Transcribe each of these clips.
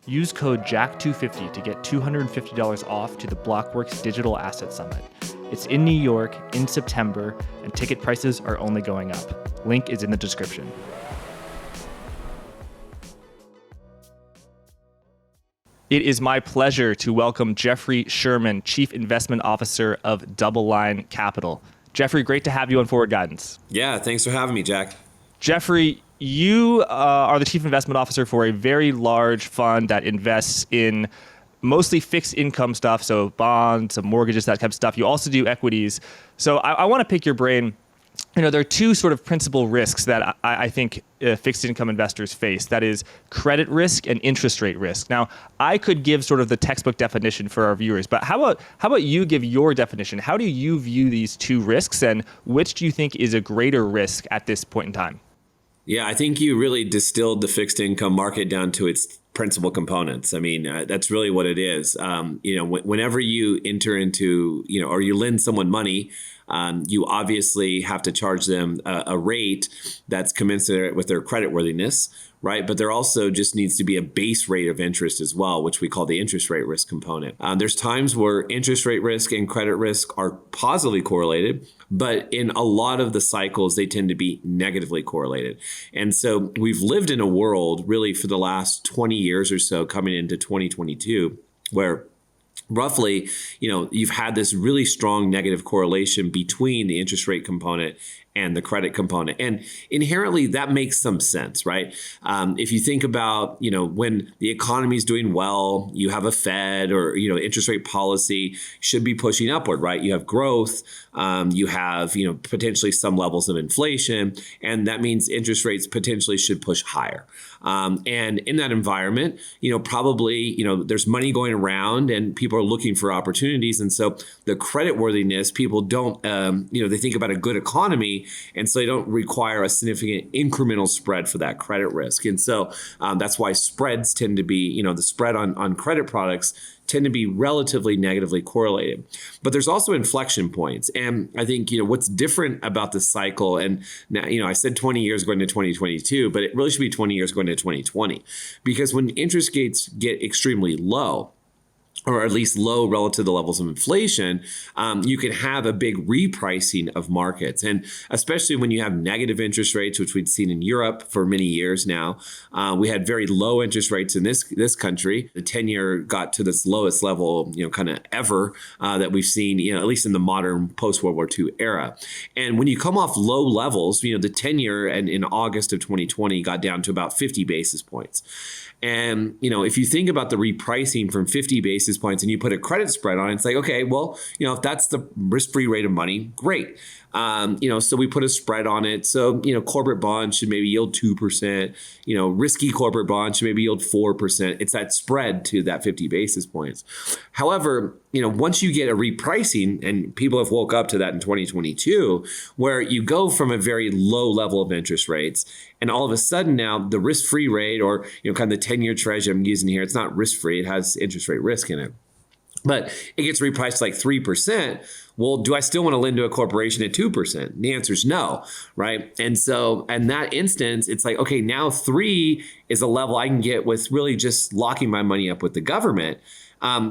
Use code JACK250 to get $250 off to the Blockworks Digital Asset Summit. It's in New York in September, and ticket prices are only going up. Link is in the description. It is my pleasure to welcome Jeffrey Sherman, Chief Investment Officer of DoubleLine Capital. Jeffrey, great to have you on Forward Guidance. Yeah, thanks for having me, Jack. Jeffrey, you are the Chief Investment Officer for a very large fund that invests in mostly fixed income stuff, so bonds, some mortgages, that type of stuff. You also do equities. So I want to pick your brain. You know, there are two sort of principal risks that I think fixed income investors face. That is credit risk and interest rate risk. Now, I could give sort of the textbook definition for our viewers, but how about you give your definition? How do you view these two risks, and which do you think is a greater risk at this point in time? Yeah, I think you really distilled the fixed income market down to its principal components. I mean, that's really what it is. Whenever you enter into, or you lend someone money, you obviously have to charge them a rate that's commensurate with their creditworthiness, right? But there also just needs to be a base rate of interest as well, which we call the interest rate risk component. There's times where interest rate risk and credit risk are positively correlated, but in a lot of the cycles, they tend to be negatively correlated. And so we've lived in a world really for the last 20 years or so, coming into 2022, where roughly, you've had this really strong negative correlation between the interest rate component and the credit component. And inherently, that makes some sense, right? If you think about, when the economy is doing well, you have a Fed or, interest rate policy should be pushing upward, right? You have growth, you have, potentially some levels of inflation, and that means interest rates potentially should push higher. And in that environment, probably, there's money going around and people are looking for opportunities. And so the credit worthiness, people don't, they think about a good economy, and so they don't require a significant incremental spread for that credit risk. And so that's why spreads tend to be, the spread on credit products tend to be relatively negatively correlated. But there's also inflection points. And I think, what's different about the cycle, and now, I said 20 years going to 2022, but it really should be 20 years going to 2020. Because when interest rates get extremely low, or at least low relative to the levels of inflation, you can have a big repricing of markets. And especially when you have negative interest rates, which we'd seen in Europe for many years now. We had very low interest rates in this country. The 10-year got to this lowest level, kind of ever that we've seen, at least in the modern post-World War II era. And when you come off low levels, the 10-year and in August of 2020 got down to about 50 basis points. And, if you think about the repricing from 50 basis points and you put a credit spread on it, it's like, okay, well, if that's the risk-free rate of money, great. So we put a spread on it. So, corporate bonds should maybe yield 2%, risky corporate bonds should maybe yield 4%. It's that spread to that 50 basis points. However, once you get a repricing, and people have woke up to that in 2022, where you go from a very low level of interest rates, and all of a sudden now the risk-free rate, or, kind of the 10-year treasury I'm using here, it's not risk-free, it has interest rate risk in it. But it gets repriced like 3%. Well, do I still want to lend to a corporation at 2%? The answer is no, right? And so in that instance, it's like, okay, now 3 is a level I can get with really just locking my money up with the government.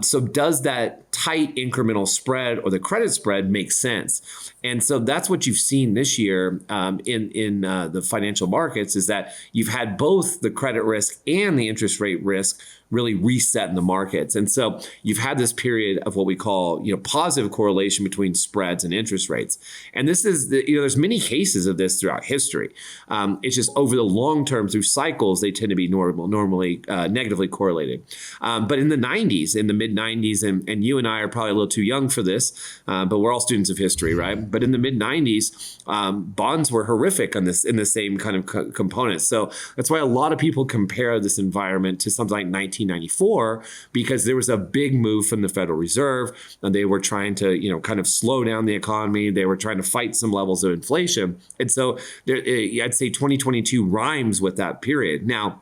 So does that tight incremental spread or the credit spread make sense? And so that's what you've seen this year in the financial markets, is that you've had both the credit risk and the interest rate risk really reset in the markets. And so you've had this period of what we call, positive correlation between spreads and interest rates. And this is, there's many cases of this throughout history. It's just over the long term, through cycles, they tend to be normally negatively correlated. But in the 90s, in the mid 90s, and you and I are probably a little too young for this, but we're all students of history, right? But in the mid 90s, bonds were horrific in the same kind of components. So that's why a lot of people compare this environment to something like 1994, because there was a big move from the Federal Reserve, and they were trying to, kind of slow down the economy. They were trying to fight some levels of inflation. And so I'd say 2022 rhymes with that period. Now,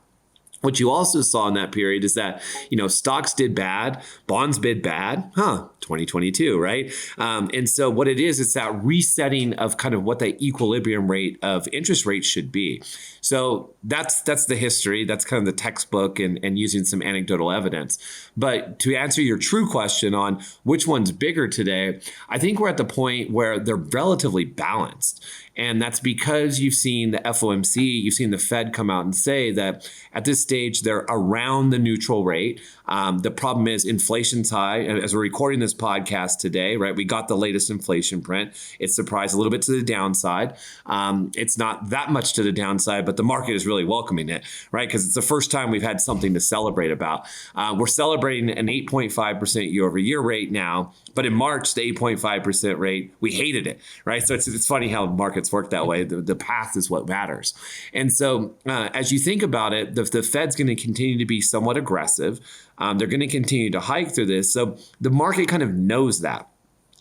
what you also saw in that period is that, stocks did bad, bonds did bad, 2022, right? And so what it is, it's that resetting of kind of what the equilibrium rate of interest rates should be. So that's the history. That's kind of the textbook and using some anecdotal evidence. But to answer your true question on which one's bigger today, I think we're at the point where they're relatively balanced. And that's because you've seen the FOMC, you've seen the Fed come out and say that at this stage, they're around the neutral rate. The problem is inflation's high. As we're recording this podcast today, right, we got the latest inflation print. It surprised a little bit to the downside. It's not that much to the downside, but the market is really welcoming it, right? Because it's the first time we've had something to celebrate about. We're celebrating an 8.5% year over year rate now, but in March, the 8.5% rate, we hated it, right? So it's funny how markets work that way. The path is what matters. And so as you think about it, the Fed's going to continue to be somewhat aggressive. They're going to continue to hike through this. So the market kind of knows that.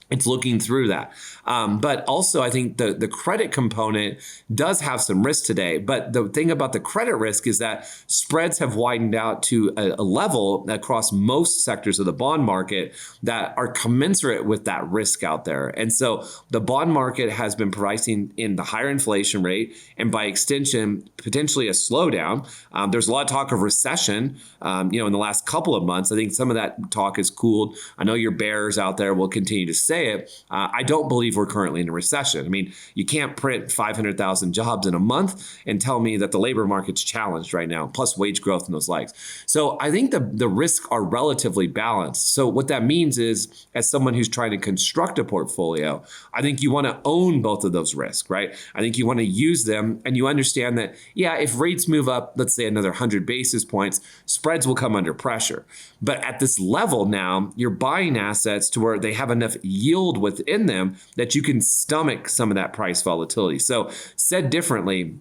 It's looking through that. But also, I think the credit component does have some risk today. But the thing about the credit risk is that spreads have widened out to a level across most sectors of the bond market that are commensurate with that risk out there. And so the bond market has been pricing in the higher inflation rate and by extension, potentially a slowdown. There's a lot of talk of recession, in the last couple of months. I think some of that talk has cooled. I know your bears out there will continue to say it. I don't believe we're currently in a recession. I mean, you can't print 500,000 jobs in a month and tell me that the labor market's challenged right now, plus wage growth and those likes. So I think the risks are relatively balanced. So what that means is, as someone who's trying to construct a portfolio, I think you want to own both of those risks, right? I think you want to use them and you understand that, yeah, if rates move up, let's say another 100 basis points, spreads will come under pressure. But at this level now, you're buying assets to where they have enough yield within them that you can stomach some of that price volatility. So said differently,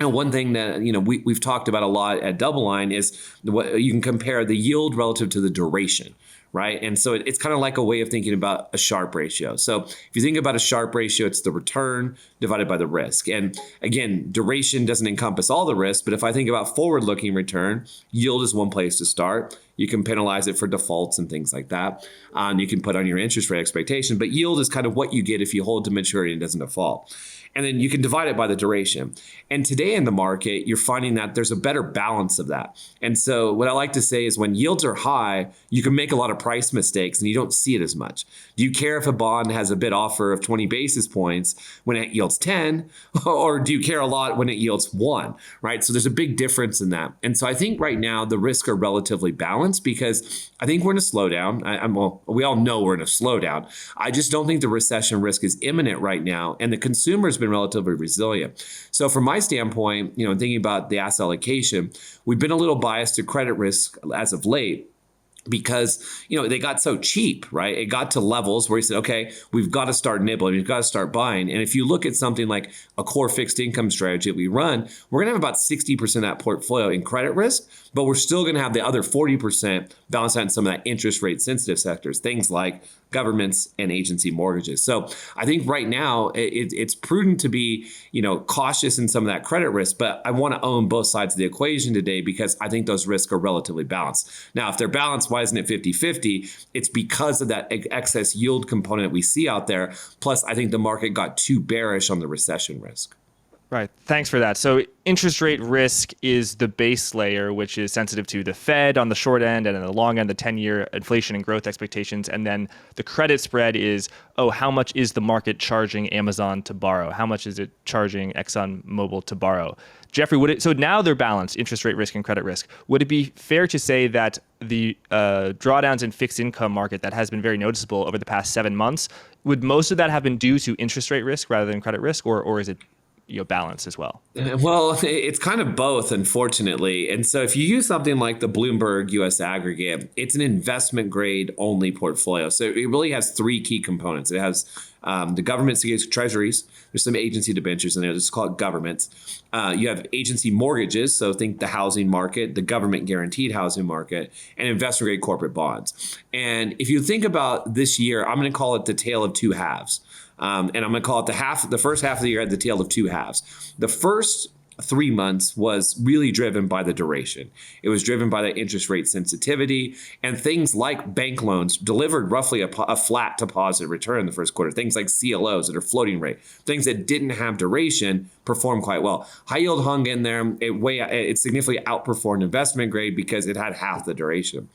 and one thing that we've talked about a lot at DoubleLine is what you can compare the yield relative to the duration, right? And so it's kind of like a way of thinking about a Sharpe ratio. So if you think about a Sharpe ratio, it's the return divided by the risk. And again, duration doesn't encompass all the risk, but if I think about forward-looking return, yield is one place to start. You can penalize it for defaults and things like that. You can put on your interest rate expectation, but yield is kind of what you get if you hold to maturity and it doesn't default. And then you can divide it by the duration. And today in the market, you're finding that there's a better balance of that. And so what I like to say is when yields are high, you can make a lot of price mistakes and you don't see it as much. Do you care if a bond has a bid offer of 20 basis points when it yields 10? Or do you care a lot when it yields 1, right? So there's a big difference in that. And so I think right now the risks are relatively balanced because I think we're in a slowdown. We all know we're in a slowdown. I just don't think the recession risk is imminent right now. And the consumer's been relatively resilient. So from my standpoint, thinking about the asset allocation, we've been a little biased to credit risk as of late, because they got so cheap, right? It got to levels where he said, okay, we've got to start nibbling, we've got to start buying. And if you look at something like a core fixed income strategy that we run, we're gonna have about 60% of that portfolio in credit risk, but we're still gonna have the other 40% balanced out in some of that interest rate sensitive sectors, things like governments and agency mortgages. So I think right now it's prudent to be, cautious in some of that credit risk, but I want to own both sides of the equation today because I think those risks are relatively balanced. Now, if they're balanced, why isn't it 50-50? It's because of that excess yield component we see out there. Plus, I think the market got too bearish on the recession risk. Right. Thanks for that. So interest rate risk is the base layer, which is sensitive to the Fed on the short end and on the long end, the 10-year inflation and growth expectations. And then the credit spread is, how much is the market charging Amazon to borrow? How much is it charging ExxonMobil to borrow? Jeffrey, so now they're balanced, interest rate risk and credit risk. Would it be fair to say that the drawdowns in fixed income market that has been very noticeable over the past 7 months, would most of that have been due to interest rate risk rather than credit risk, or is it balance as well? Well, it's kind of both, unfortunately. And so if you use something like the Bloomberg US aggregate, it's an investment grade only portfolio. So it really has three key components. It has the government securities, treasuries. There's some agency debentures in there. Let's call it governments. You have agency mortgages. So think the housing market, the government guaranteed housing market, and investment grade corporate bonds. And if you think about this year, I'm going to call it the tale of two halves. And I'm going to call it the first half of the year had the tale of two halves. The first 3 months was really driven by the duration. It was driven by the interest rate sensitivity, and things like bank loans delivered roughly a flat to positive return in the first quarter. Things like CLOs that are floating rate, things that didn't have duration performed quite well. High yield hung in there. It significantly outperformed investment grade because it had half the duration.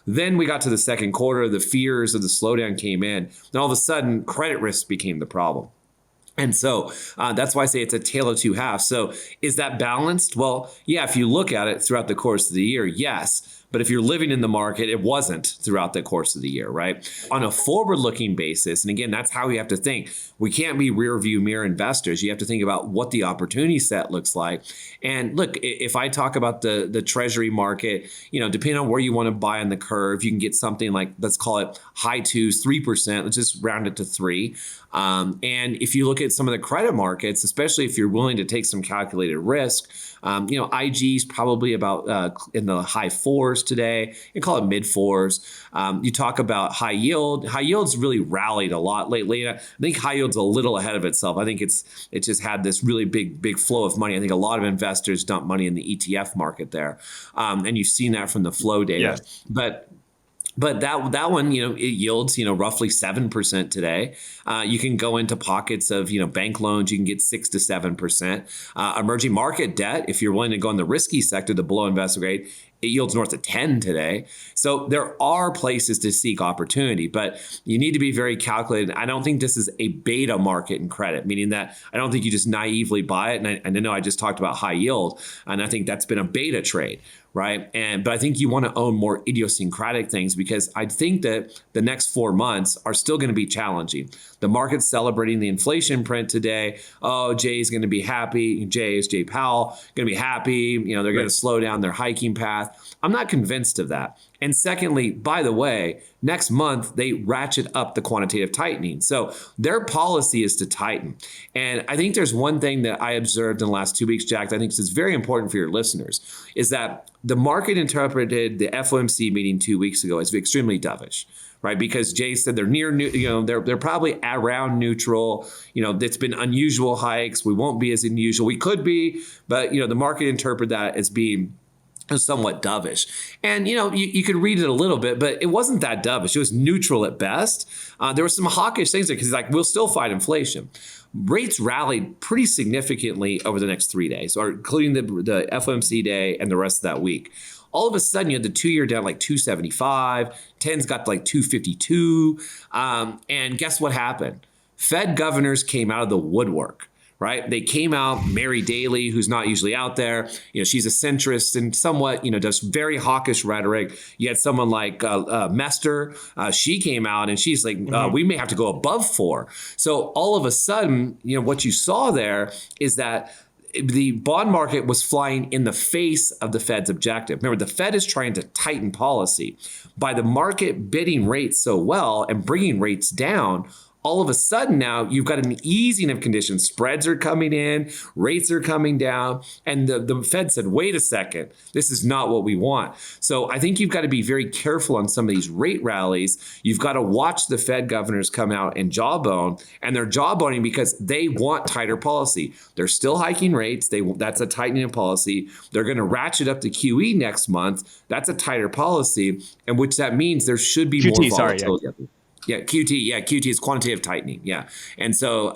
Then we got to the second quarter, the fears of the slowdown came in, and all of a sudden credit risk became the problem. And so that's why I say it's a tale of two halves. So is that balanced? Well, yeah, if you look at it throughout the course of the year, yes. But if you're living in the market, it wasn't throughout the course of the year, right? On a forward-looking basis, and again, that's how we have to think. We can't be rear view mirror investors. You have to think about what the opportunity set looks like. And look, if I talk about the Treasury market, depending on where you want to buy on the curve, you can get something like, let's call it high 2s, 3%. Let's just round it to 3. And if you look at some of the credit markets, especially if you're willing to take some calculated risk, IG is probably about in the high 4s today. You call it mid 4s. You talk about high yield. High yield's really rallied a lot lately. I think high yield's a little ahead of itself. I think it just had this really big flow of money. I think a lot of investors dump money in the ETF market there, and you've seen that from the flow data. Yes. But that one, it yields, roughly 7% today. You can go into pockets of, bank loans. You can get 6 to 7%. Emerging market debt, if you're willing to go in the risky sector, the below investment grade, it yields north of 10 today. So there are places to seek opportunity, but you need to be very calculated. I don't think this is a beta market in credit, meaning that I don't think you just naively buy it. And I know I just talked about high yield, and I think that's been a beta trade, right? But I think you want to own more idiosyncratic things, because I think that the next 4 months are still going to be challenging. The market's celebrating the inflation print today. Oh, Jay's going to be happy. Jay is Jay Powell, going to be happy. They're going to slow down their hiking path. I'm not convinced of that. And secondly, by the way, next month, they ratchet up the quantitative tightening. So their policy is to tighten. And I think there's one thing that I observed in the last 2 weeks, Jack, that I think is very important for your listeners, is that the market interpreted the FOMC meeting 2 weeks ago as extremely dovish, right? Because Jay said they're near, they're probably around neutral. It's been unusual hikes. We won't be as unusual. We could be, but the market interpreted that as being somewhat dovish. And, you could read it a little bit, but it wasn't that dovish. It was neutral at best. There were some hawkish things there because he's like, we'll still fight inflation. Rates rallied pretty significantly over the next 3 days, or including the FOMC day and the rest of that week. All of a sudden, you had the 2-year down like 275, 10's got like 252. And guess what happened? Fed governors came out of the woodwork. Right? They came out, Mary Daly, who's not usually out there, she's a centrist and somewhat, does very hawkish rhetoric. You had someone like Mester, she came out and she's like, we may have to go above 4. So all of a sudden, what you saw there is that the bond market was flying in the face of the Fed's objective. Remember, the Fed is trying to tighten policy. By the market bidding rates so well and bringing rates down, all of a sudden now you've got an easing of conditions. Spreads are coming in, rates are coming down, and the Fed said, wait a second, this is not what we want. So I think you've got to be very careful on some of these rate rallies. You've got to watch the Fed governors come out and jawbone, and they're jawboning because they want tighter policy. They're still hiking rates. That's a tightening of policy. They're going to ratchet up the QE next month. That's a tighter policy, and which that means there should be more volatility. Sorry, Yeah, QT is quantitative tightening. Yeah, and so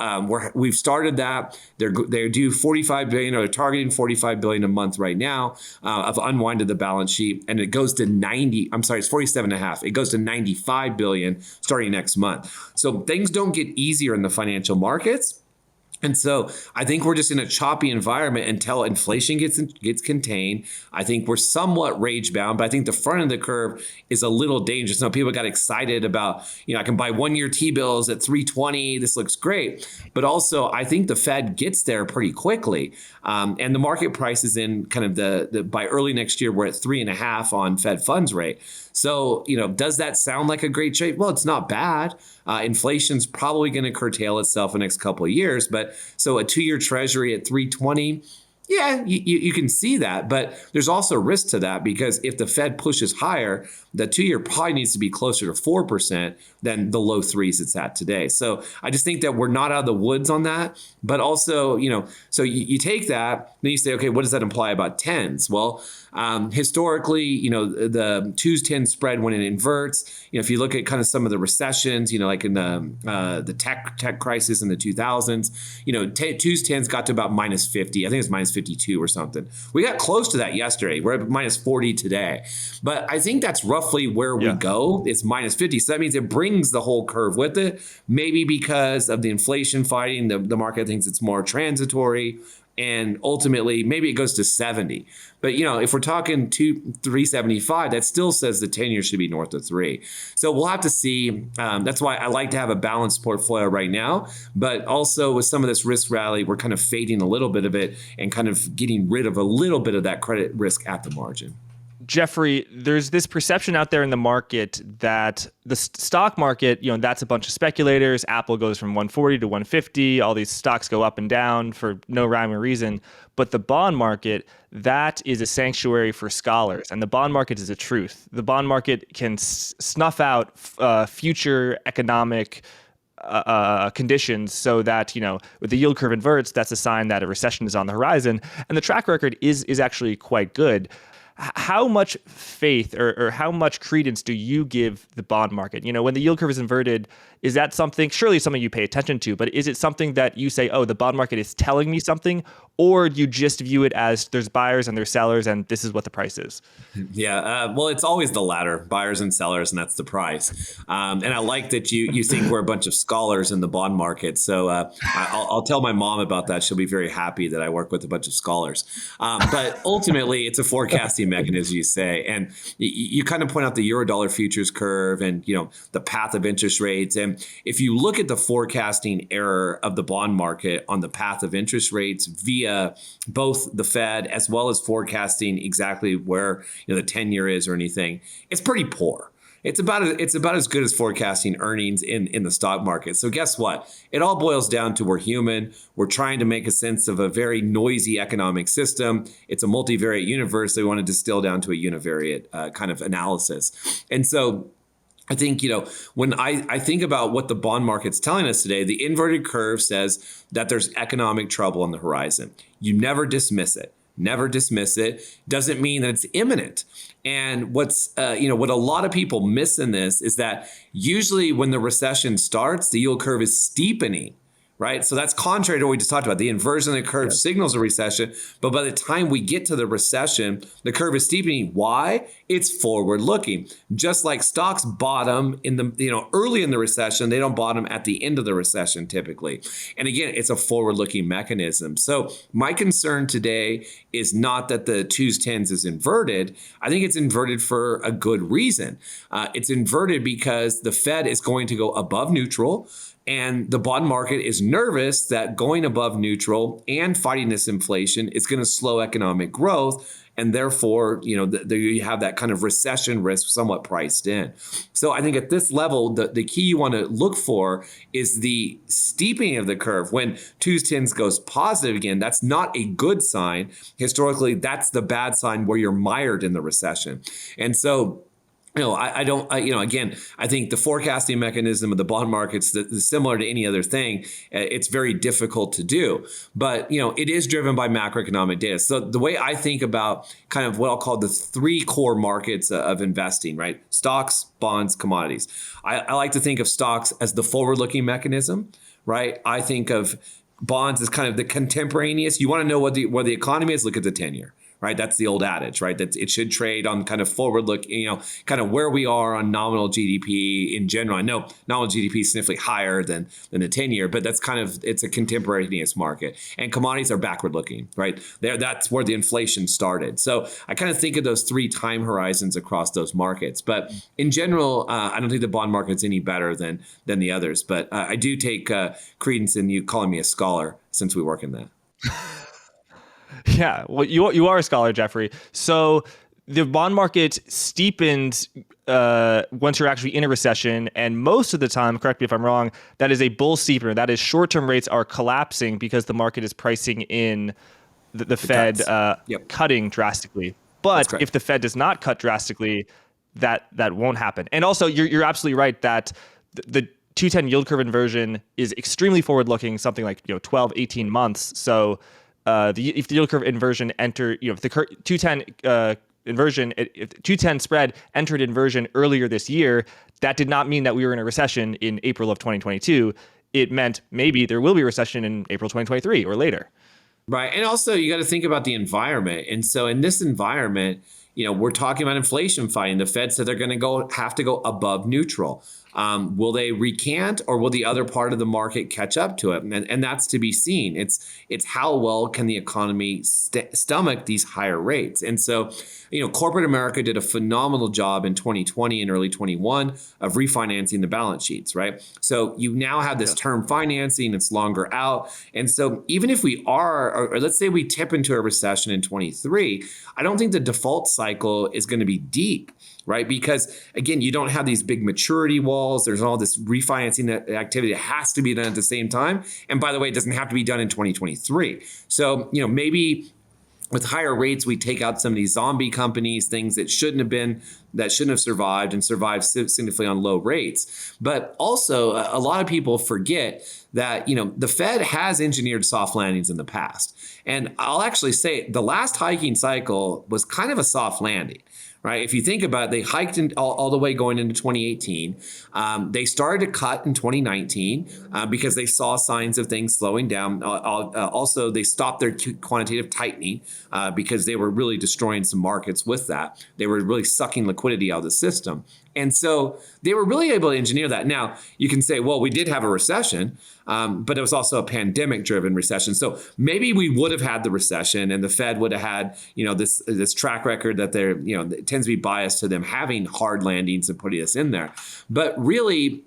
we've started that. They're due 45 billion, or they're targeting 45 billion a month right now of unwinded the balance sheet, and it goes to 90. I'm sorry, it's 47.5. It goes to 95 billion starting next month. So things don't get easier in the financial markets. And so I think we're just in a choppy environment until inflation gets contained. I think we're somewhat rage bound, but I think the front of the curve is a little dangerous. Now, people got excited about, I can buy 1-year T-bills at 320. This looks great. But also, I think the Fed gets there pretty quickly. And the market price is in kind of the by early next year, we're at 3.5 on Fed funds rate. So, does that sound like a great trade? Well, it's not bad. Inflation's probably going to curtail itself in the next couple of years. But so a 2-year Treasury at 320, Yeah, you can see that, but there's also risk to that because if the Fed pushes higher, the 2-year probably needs to be closer to 4% than the low threes it's at today. So I just think that we're not out of the woods on that. But also, so you take that, then you say, okay, what does that imply about tens? Well, historically, the 2s-10 spread when it inverts, if you look at kind of some of the recessions, like in the tech crisis in the 2000s, 2s-10s got to about minus 50. I think it's minus 52 or something. We got close to that yesterday. We're at minus 40 today. But I think that's roughly where we go. It's minus 50. So that means it brings the whole curve with it. Maybe because of the inflation fighting, the market thinks it's more transitory. And ultimately, maybe it goes to 70. But, if we're talking 375, that still says the 10-year should be north of 3. So we'll have to see. That's why I like to have a balanced portfolio right now. But also with some of this risk rally, we're kind of fading a little bit of it and kind of getting rid of a little bit of that credit risk at the margin. Jeffrey, there's this perception out there in the market that the stock market, that's a bunch of speculators. Apple goes from 140 to 150. All these stocks go up and down for no rhyme or reason. But the bond market, that is a sanctuary for scholars. And the bond market is a truth. The bond market can snuff out future economic conditions so that, with the yield curve inverts, that's a sign that a recession is on the horizon. And the track record is actually quite good. How much faith or how much credence do you give the bond market? When the yield curve is inverted, is that surely something you pay attention to, but is it something that you say, oh, the bond market is telling me something, or do you just view it as there's buyers and there's sellers and this is what the price is? Yeah, well, it's always the latter, buyers and sellers, and that's the price. And I like that you think we're a bunch of scholars in the bond market. So I'll tell my mom about that. She'll be very happy that I work with a bunch of scholars. But ultimately, it's a forecasting mechanism, you say. And you kind of point out the Eurodollar futures curve and, the path of interest rates. And if you look at the forecasting error of the bond market on the path of interest rates via both the Fed as well as forecasting exactly where the 10-year is or anything, it's pretty poor. It's about as good as forecasting earnings in the stock market. So guess what? It all boils down to we're human. We're trying to make a sense of a very noisy economic system. It's a multivariate universe. They want to distill down to a univariate kind of analysis. And so I think, when I think about what the bond market's telling us today, the inverted curve says that there's economic trouble on the horizon. You never dismiss it. Never dismiss it. Doesn't mean that it's imminent. And what a lot of people miss in this is that usually when the recession starts, the yield curve is steepening. Right. So that's contrary to what we just talked about. The inversion of the curve signals a recession. But by the time we get to the recession, the curve is steepening. Why? It's forward looking. Just like stocks bottom in the, early in the recession, they don't bottom at the end of the recession typically. And again, it's a forward looking mechanism. So my concern today is not that the 2s-10s is inverted. I think it's inverted for a good reason. It's inverted because the Fed is going to go above neutral. And the bond market is nervous that going above neutral and fighting this inflation is going to slow economic growth. And therefore, you have that kind of recession risk somewhat priced in. So I think at this level, the key you want to look for is the steepening of the curve. When 2s-10s goes positive again, that's not a good sign. Historically, that's the bad sign where you're mired in the recession. And so again, I think the forecasting mechanism of the bond market's similar to any other thing. It's very difficult to do, but, it is driven by macroeconomic data. So the way I think about kind of what I'll call the 3 core markets of investing, right? Stocks, bonds, commodities. I like to think of stocks as the forward-looking mechanism, right? I think of bonds as kind of the contemporaneous. You want to know where the economy is, look at the 10-year. Right. That's the old adage, right? That it should trade on kind of forward look, kind of where we are on nominal GDP in general. I know nominal GDP is significantly higher than the 10-year, but that's it's a contemporaneous market. And commodities are backward looking, right? That's where the inflation started. So I kind of think of those 3 time horizons across those markets. But in general, I don't think the bond market's any better than the others. But I do take credence in you calling me a scholar since we work in that. Yeah, well, you are a scholar, Jeffrey. So the bond market steepens once you're actually in a recession, and most of the time, correct me if I'm wrong, that is a bull steepener. That is, short-term rates are collapsing because the market is pricing in the Fed cuts. Yep. cutting drastically. That's But correct. if the Fed does not cut drastically, that won't happen. And also, you're absolutely right that the 210 yield curve inversion is extremely forward looking, something like 12, 18 months. So if the yield curve inversion if the 210 inversion, if 210 spread entered inversion earlier this year, that did not mean that we were in a recession in April of 2022. It meant maybe there will be a recession in April 2023 or later. Right. And also you got to think about the environment. And so in this environment, we're talking about inflation fighting. The Fed said they're going to have to go above neutral. Will they recant, or will the other part of the market catch up to it? And that's to be seen. It's how well can the economy stomach these higher rates? And so, corporate America did a phenomenal job in 2020 and early 21 of refinancing the balance sheets, right? So you now have this term financing, it's longer out. And so even if we are, or let's say we tip into a recession in 23, I don't think the default cycle is going to be deep, right? Because again, you don't have these big maturity walls. There's all this refinancing activity that has to be done at the same time. And by the way, it doesn't have to be done in 2023. So, maybe with higher rates, we take out some of these zombie companies, things that shouldn't have survived and survived significantly on low rates. But also, a lot of people forget that, the Fed has engineered soft landings in the past. And I'll actually say the last hiking cycle was kind of a soft landing. Right. If you think about it, they hiked all the way going into 2018. They started to cut in 2019 because they saw signs of things slowing down. Also, they stopped their quantitative tightening because they were really destroying some markets with that. They were really sucking liquidity out of the system. And so they were really able to engineer that. Now, you can say, well, we did have a recession, but it was also a pandemic-driven recession. So maybe we would have had the recession, and the Fed would have had, this track record that it tends to be biased to them having hard landings and putting us in there. But really,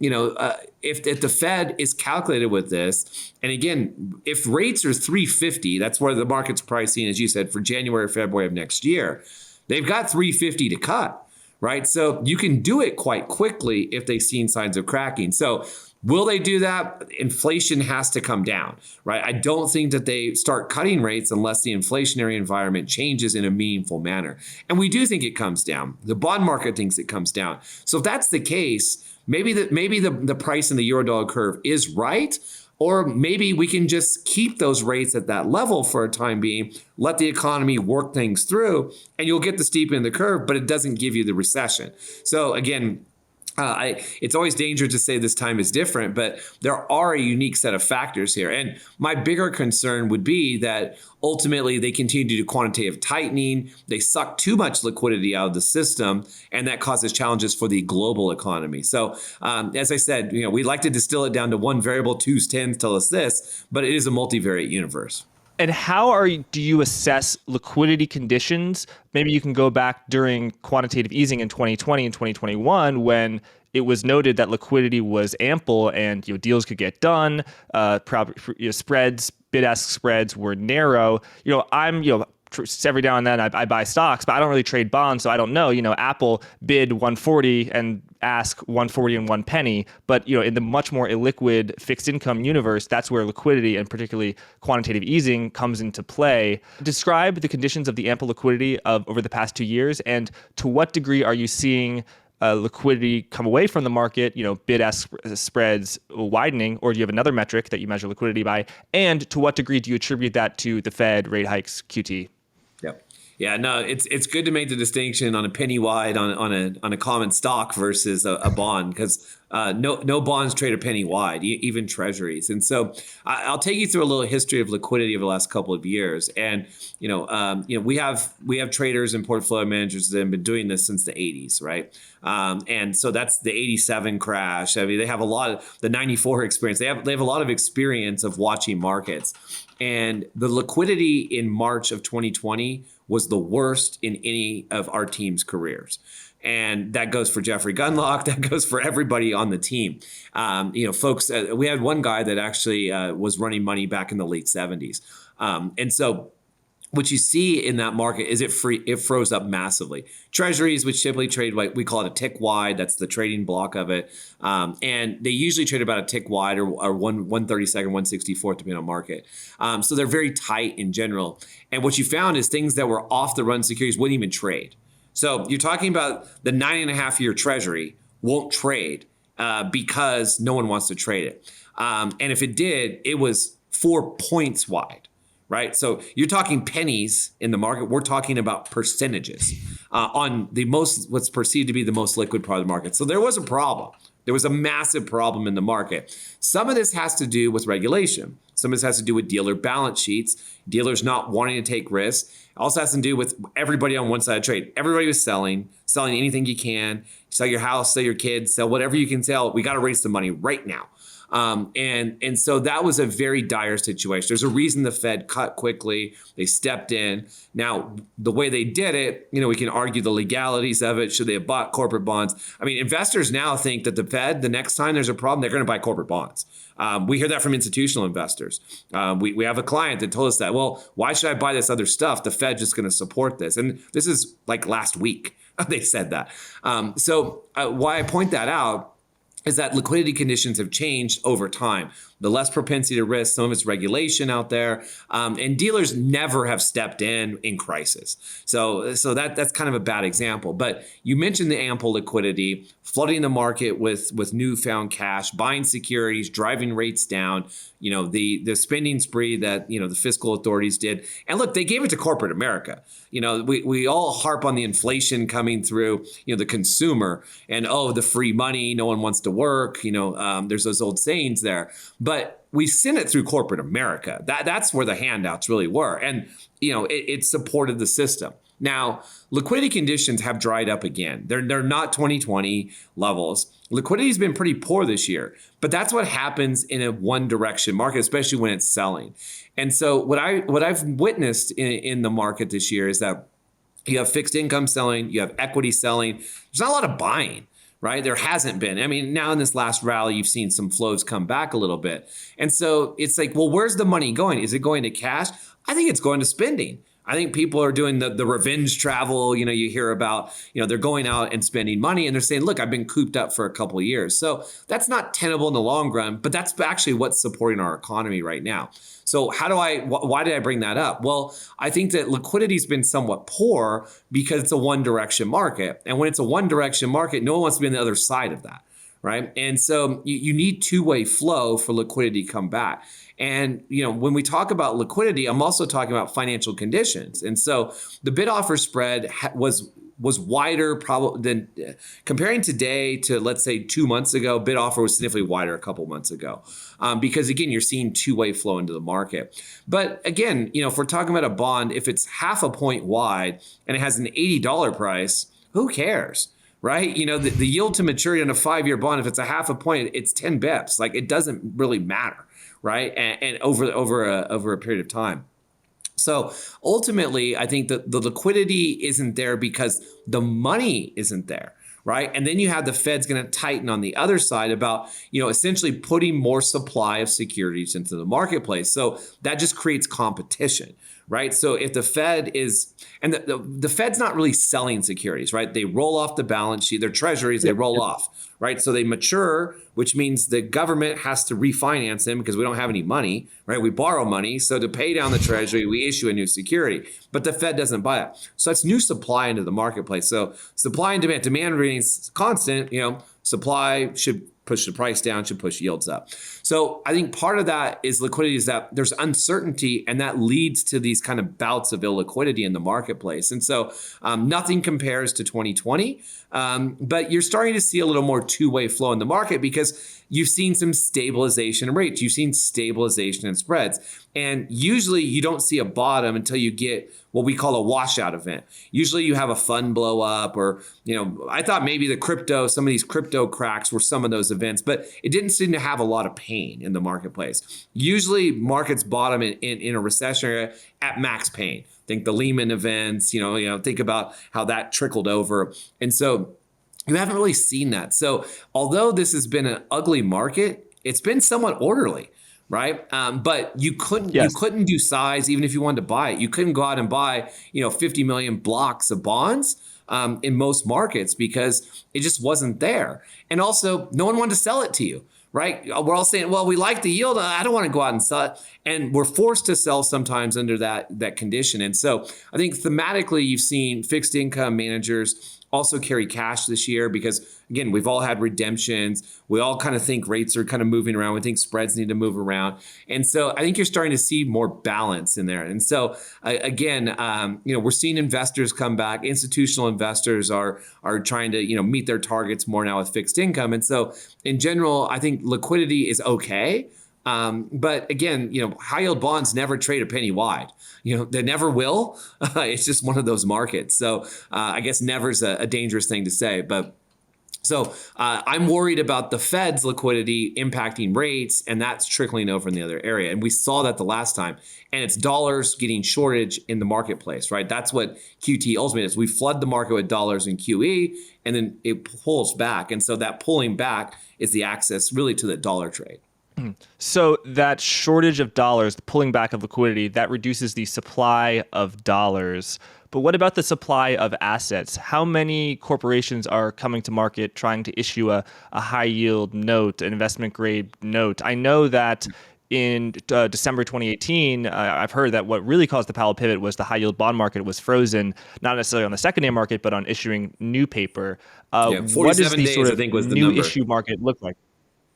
if the Fed is calculated with this, and again, if rates are 350, that's where the market's pricing, as you said, for January or February of next year, they've got 350 to cut. Right. So you can do it quite quickly if they've seen signs of cracking. So will they do that? Inflation has to come down. Right. I don't think that they start cutting rates unless the inflationary environment changes in a meaningful manner. And we do think it comes down. The bond market thinks it comes down. So if that's the case, maybe the price in the Eurodollar curve is right. Or maybe we can just keep those rates at that level for a time being, let the economy work things through, and you'll get the steepening of the curve, but it doesn't give you the recession. So again, it's always dangerous to say this time is different, but there are a unique set of factors here. And my bigger concern would be that ultimately they continue to do quantitative tightening. They suck too much liquidity out of the system, and that causes challenges for the global economy. So as I said, we like to distill it down to one variable, twos, tens tell us this, but it is a multivariate universe. And do you assess liquidity conditions? Maybe you can go back during quantitative easing in 2020 and 2021 when it was noted that liquidity was ample and deals could get done. Bid-ask spreads were narrow. I'm every now and then I buy stocks, but I don't really trade bonds, so I don't know. Apple bid 140 and ask 140 and 1 penny, but in the much more illiquid fixed income universe, that's where liquidity and particularly quantitative easing comes into play. Describe the conditions of the ample liquidity over the past 2 years, and to what degree are you seeing liquidity come away from the market, bid-ask spreads widening, or do you have another metric that you measure liquidity by? And to what degree do you attribute that to the Fed rate hikes, QT? Yep. Yeah, no, it's good to make the distinction on a penny wide on a common stock versus a bond, because no bonds trade a penny wide, even treasuries. And so I'll take you through a little history of liquidity over the last couple of years. And we have traders and portfolio managers that have been doing this since the 80s, right? And so that's the 87 crash. I mean, they have a lot of the 94 experience. They have a lot of experience of watching markets. And the liquidity in March of 2020 was the worst in any of our team's careers. And that goes for Jeffrey Gunlock. That goes for everybody on the team. Folks, we had one guy that actually was running money back in the late 70s. And so what you see in that market is it froze up massively. Treasuries, which typically trade like we call it a tick wide, that's the trading block of it, and they usually trade about a tick wide or 132nd, 164th depending on market. So they're very tight in general. And what you found is things that were off the run securities wouldn't even trade. So you're talking about the 9.5-year Treasury won't trade because no one wants to trade it. And if it did, it was 4 points wide. Right. So you're talking pennies in the market. We're talking about percentages on the what's perceived to be the most liquid part of the market. So there was a problem. There was a massive problem in the market. Some of this has to do with regulation. Some of this has to do with dealer balance sheets, dealers not wanting to take risks. It also has to do with everybody on one side of trade. Everybody was selling anything you can. Sell your house, sell your kids, sell whatever you can sell. We got to raise the money right now. And so that was a very dire situation. There's a reason the Fed cut quickly. They stepped in. Now, the way they did it, we can argue the legalities of it. Should they have bought corporate bonds? I mean, investors now think that the Fed, the next time there's a problem, they're going to buy corporate bonds. We hear that from institutional investors. We have a client that told us that, well, why should I buy this other stuff? The Fed's just going to support this. And this is like last week they said that. So why I point that out is that liquidity conditions have changed over time. The less propensity to risk, some of it's regulation out there, and dealers never have stepped in crisis. So that's kind of a bad example. But you mentioned the ample liquidity, flooding the market with newfound cash, buying securities, driving rates down. The spending spree that the fiscal authorities did, and look, they gave it to corporate America. We all harp on the inflation coming through, the consumer, and the free money, no one wants to work. There's those old sayings there. But we sent it through corporate America. That's where the handouts really were. And, it supported the system. Now, liquidity conditions have dried up again. They're not 2020 levels. Liquidity has been pretty poor this year, but that's what happens in a one direction market, especially when it's selling. And so what I've witnessed in the market this year is that you have fixed income selling, you have equity selling. There's not a lot of buying. Right? There hasn't been. I mean, now in this last rally, you've seen some flows come back a little bit. And so it's like, well, where's the money going? Is it going to cash? I think it's going to spending. I think people are doing the revenge travel. You hear about, they're going out and spending money and they're saying, look, I've been cooped up for a couple of years. So that's not tenable in the long run, but that's actually what's supporting our economy right now. So why did I bring that up? Well, I think that liquidity's been somewhat poor because it's a one direction market. And when it's a one direction market, no one wants to be on the other side of that. Right. And so you need two-way flow for liquidity to come back. And, when we talk about liquidity, I'm also talking about financial conditions. And so the bid offer spread was wider probably than comparing today to, let's say, 2 months ago. Bid offer was significantly wider a couple months ago because, again, you're seeing two-way flow into the market. But again, if we're talking about a bond, if it's half a point wide and it has an $80 price, who cares? Right? The yield to maturity on a 5-year bond, if it's a half a point, it's 10 bips. Like, it doesn't really matter. Right. And over a period of time. So ultimately, I think that the liquidity isn't there because the money isn't there. Right. And then you have the Fed's going to tighten on the other side about, essentially putting more supply of securities into the marketplace. So that just creates competition. Right. So if the Fed is, and the Fed's not really selling securities, right? They roll off the balance sheet, their treasuries, they roll off, right? So they mature, which means the government has to refinance them because we don't have any money, right? We borrow money. So to pay down the treasury, we issue a new security, but the Fed doesn't buy it. So that's new supply into the marketplace. So supply and demand remains constant, supply should push the price down, should push yields up. So I think part of that is liquidity, is that there's uncertainty, and that leads to these kind of bouts of illiquidity in the marketplace. And so nothing compares to 2020, but you're starting to see a little more two-way flow in the market because you've seen some stabilization in rates. You've seen stabilization in spreads. And usually you don't see a bottom until you get what we call a washout event. Usually you have a fund blow up, or, I thought maybe some of these crypto cracks were some of those events, but it didn't seem to have a lot of pain in the marketplace. Usually markets bottom in a recession area at max pain. Think the Lehman events, think about how that trickled over. And so you haven't really seen that. So although this has been an ugly market, it's been somewhat orderly. right? But you Yes. couldn't do size even if you wanted to buy it. You couldn't go out and buy 50 million blocks of bonds in most markets because it just wasn't there. And also, no one wanted to sell it to you. Right? We're all saying, well, we like the yield. I don't want to go out and sell it. And we're forced to sell sometimes under that condition. And so I think thematically, you've seen fixed income managers also carry cash this year because, again, we've all had redemptions. We all kind of think rates are kind of moving around. We think spreads need to move around. And so I think you're starting to see more balance in there. And so, again, we're seeing investors come back. Institutional investors are trying to, meet their targets more now with fixed income. And so in general, I think liquidity is okay. But again, high yield bonds never trade a penny wide. They never will. It's just one of those markets. So I guess never is a dangerous thing to say. But so I'm worried about the Fed's liquidity impacting rates, and that's trickling over in the other area. And we saw that the last time. And it's dollars getting shortage in the marketplace, right? That's what QT ultimately is. We flood the market with dollars in QE, and then it pulls back. And so that pulling back is the access really to the dollar trade. So that shortage of dollars, the pulling back of liquidity, that reduces the supply of dollars. But what about the supply of assets? How many corporations are coming to market trying to issue a high yield note, an investment grade note? I know that in December 2018, I've heard that what really caused the Powell pivot was the high yield bond market was frozen, not necessarily on the secondary market, but on issuing new paper. Yeah, What does 47 the days, sort I of think, was the new number. issue market look like?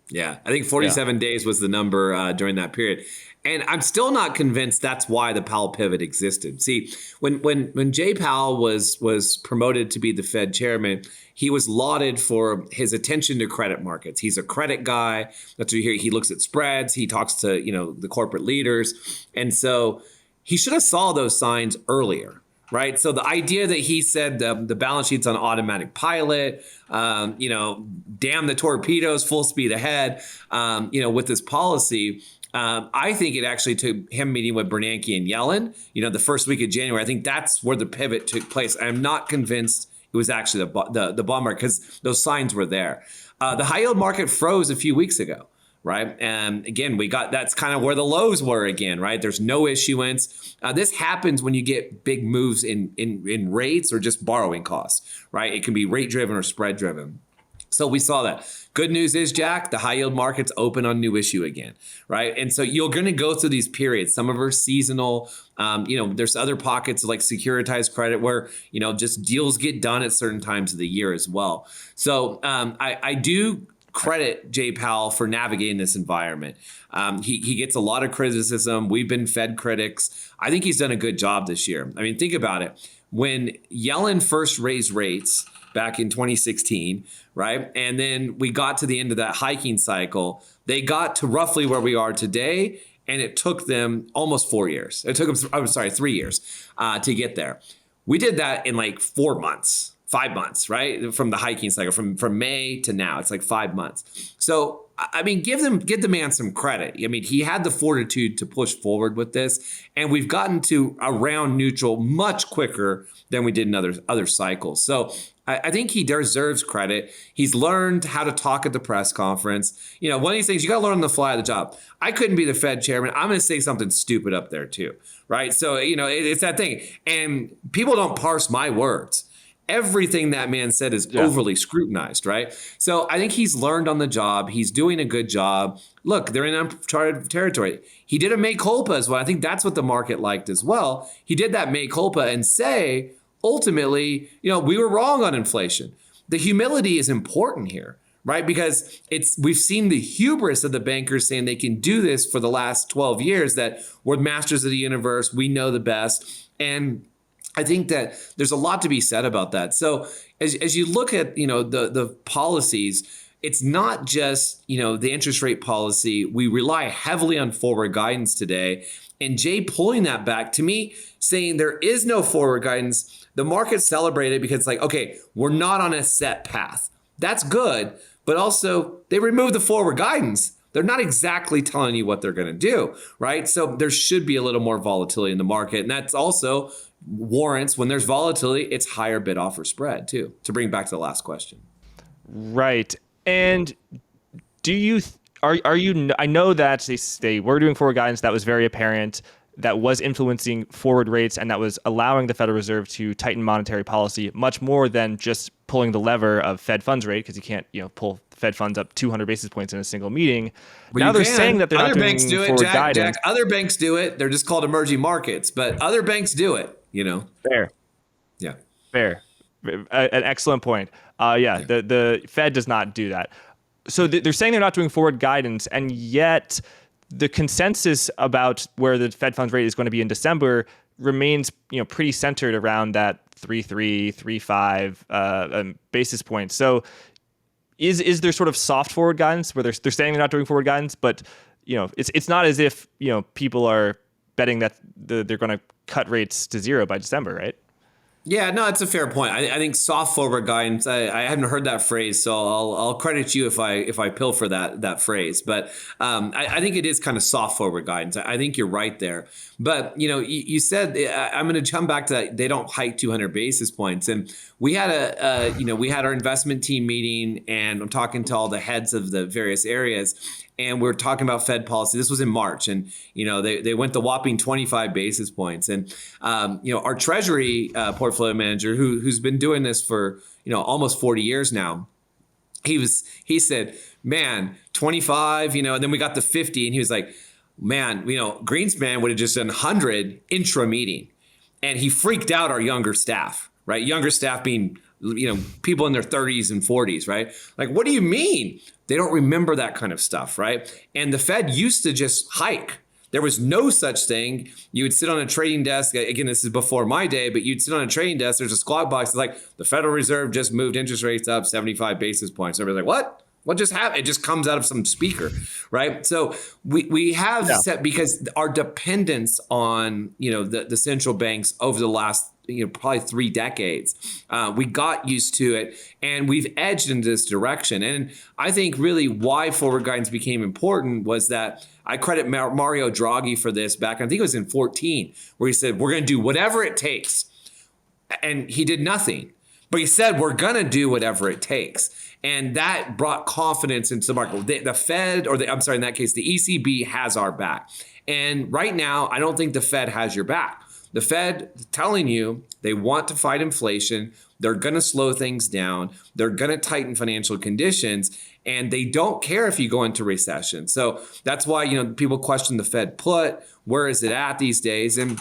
Yeah, I think 47 days was the number during that period. And I'm still not convinced that's why the Powell pivot existed. See, when Jay Powell was promoted to be the Fed chairman, he was lauded for his attention to credit markets. He's a credit guy. That's what you hear. He looks at spreads. He talks to, the corporate leaders. And so he should have saw those signs earlier. Right. So the idea that he said the balance sheet's on automatic pilot, damn the torpedoes, full speed ahead, with this policy, I think it actually took him meeting with Bernanke and Yellen, the first week of January. I think that's where the pivot took place. I'm not convinced it was actually the bond market because those signs were there. The high yield market froze a few weeks ago. Right. And again, that's kind of where the lows were again. Right. There's no issuance. This happens when you get big moves in rates or just borrowing costs. Right. It can be rate driven or spread driven. So we saw that. Good news is, Jack, the high yield market's open on new issue again. Right. And so you're going to go through these periods. Some of them are seasonal. There's other pockets like securitized credit where, just deals get done at certain times of the year as well. So I do credit Jay Powell for navigating this environment. He gets a lot of criticism. We've been Fed critics. I think he's done a good job this year. I mean, think about it. When Yellen first raised rates back in 2016, right? And then we got to the end of that hiking cycle, they got to roughly where we are today. And it took them almost 4 years. It took them, 3 years to get there. We did that in like 4 months. 5 months, right? From the hiking cycle, from May to now, it's like 5 months. So, I mean, give the man some credit. I mean, he had the fortitude to push forward with this, and we've gotten to around neutral much quicker than we did in other cycles. So, I think he deserves credit. He's learned how to talk at the press conference. One of these things you got to learn on the fly of the job. I couldn't be the Fed chairman. I'm going to say something stupid up there too, right? So, it's that thing, and people don't parse my words. Everything that man said is overly scrutinized, right? So I think he's learned on the job. He's doing a good job. Look, they're in uncharted territory. He did a mea culpa as well. I think that's what the market liked as well. He did that mea culpa and say, ultimately, we were wrong on inflation. The humility is important here, right? Because we've seen the hubris of the bankers saying they can do this for the last 12 years, that we're masters of the universe. We know the best. And I think that there's a lot to be said about that. So as you look at, the policies, it's not just, the interest rate policy. We rely heavily on forward guidance today. And Jay pulling that back, to me, saying there is no forward guidance, the market celebrated because it's like, okay, we're not on a set path. That's good. But also they removed the forward guidance. They're not exactly telling you what they're going to do, right? So there should be a little more volatility in the market. And that's also warrants, when there's volatility, it's higher bid offer spread too, to bring back to the last question. Right. And are you? I know that they were doing forward guidance that was very apparent, that was influencing forward rates, and that was allowing the Federal Reserve to tighten monetary policy much more than just pulling the lever of Fed funds rate, because you can't pull Fed funds up 200 basis points in a single meeting. Well, Now you they're can. saying that they're Other not banks doing do it, forward Jack. guidance. Other banks do it. They're just called emerging markets, but other banks do it. Fair. Yeah. Fair. An excellent point. Yeah, the Fed does not do that. So they're saying they're not doing forward guidance, and yet the consensus about where the Fed funds rate is going to be in December remains, pretty centered around that 3.3, 3.5 basis points. So is there sort of soft forward guidance where they're saying they're not doing forward guidance, but it's not as if people are betting that they're going to cut rates to zero by December, right? Yeah, no, it's a fair point. I think soft forward guidance. I haven't heard that phrase, so I'll credit you if I pilfer that phrase. But I think it is kind of soft forward guidance. I think you're right there. But you said, I'm going to come back to that. They don't hike 200 basis points, and we had we had our investment team meeting, and I'm talking to all the heads of the various areas. And we're talking about Fed policy. This was in March, and they went the whopping 25 basis points. And our Treasury portfolio manager, who's been doing this for almost 40 years now, he said, "Man, 25." And then we got the 50, and he was like, "Man, Greenspan would have just done 100 intra meeting," and he freaked out our younger staff, right? Younger staff being people in their 30s and 40s, right? Like, what do you mean? They don't remember that kind of stuff, right? And the Fed used to just hike. There was no such thing. You would sit on a trading desk. Again, this is before my day, but you'd sit on a trading desk. There's a squawk box. It's like, the Federal Reserve just moved interest rates up 75 basis points. Everybody's like, what? What just happened? It just comes out of some speaker, right? So we have set, because our dependence on the central banks over the last probably 3 decades, we got used to it, and we've edged into this direction. And I think really why forward guidance became important was that I credit Mario Draghi for this back, I think it was in 2014, where he said, we're going to do whatever it takes. And he did nothing. But he said, we're going to do whatever it takes. And that brought confidence into the market. The Fed, in that case, the ECB has our back. And right now, I don't think the Fed has your back. The Fed is telling you they want to fight inflation. They're going to slow things down. They're going to tighten financial conditions. And they don't care if you go into recession. So that's why, people question the Fed put. Where is it at these days? And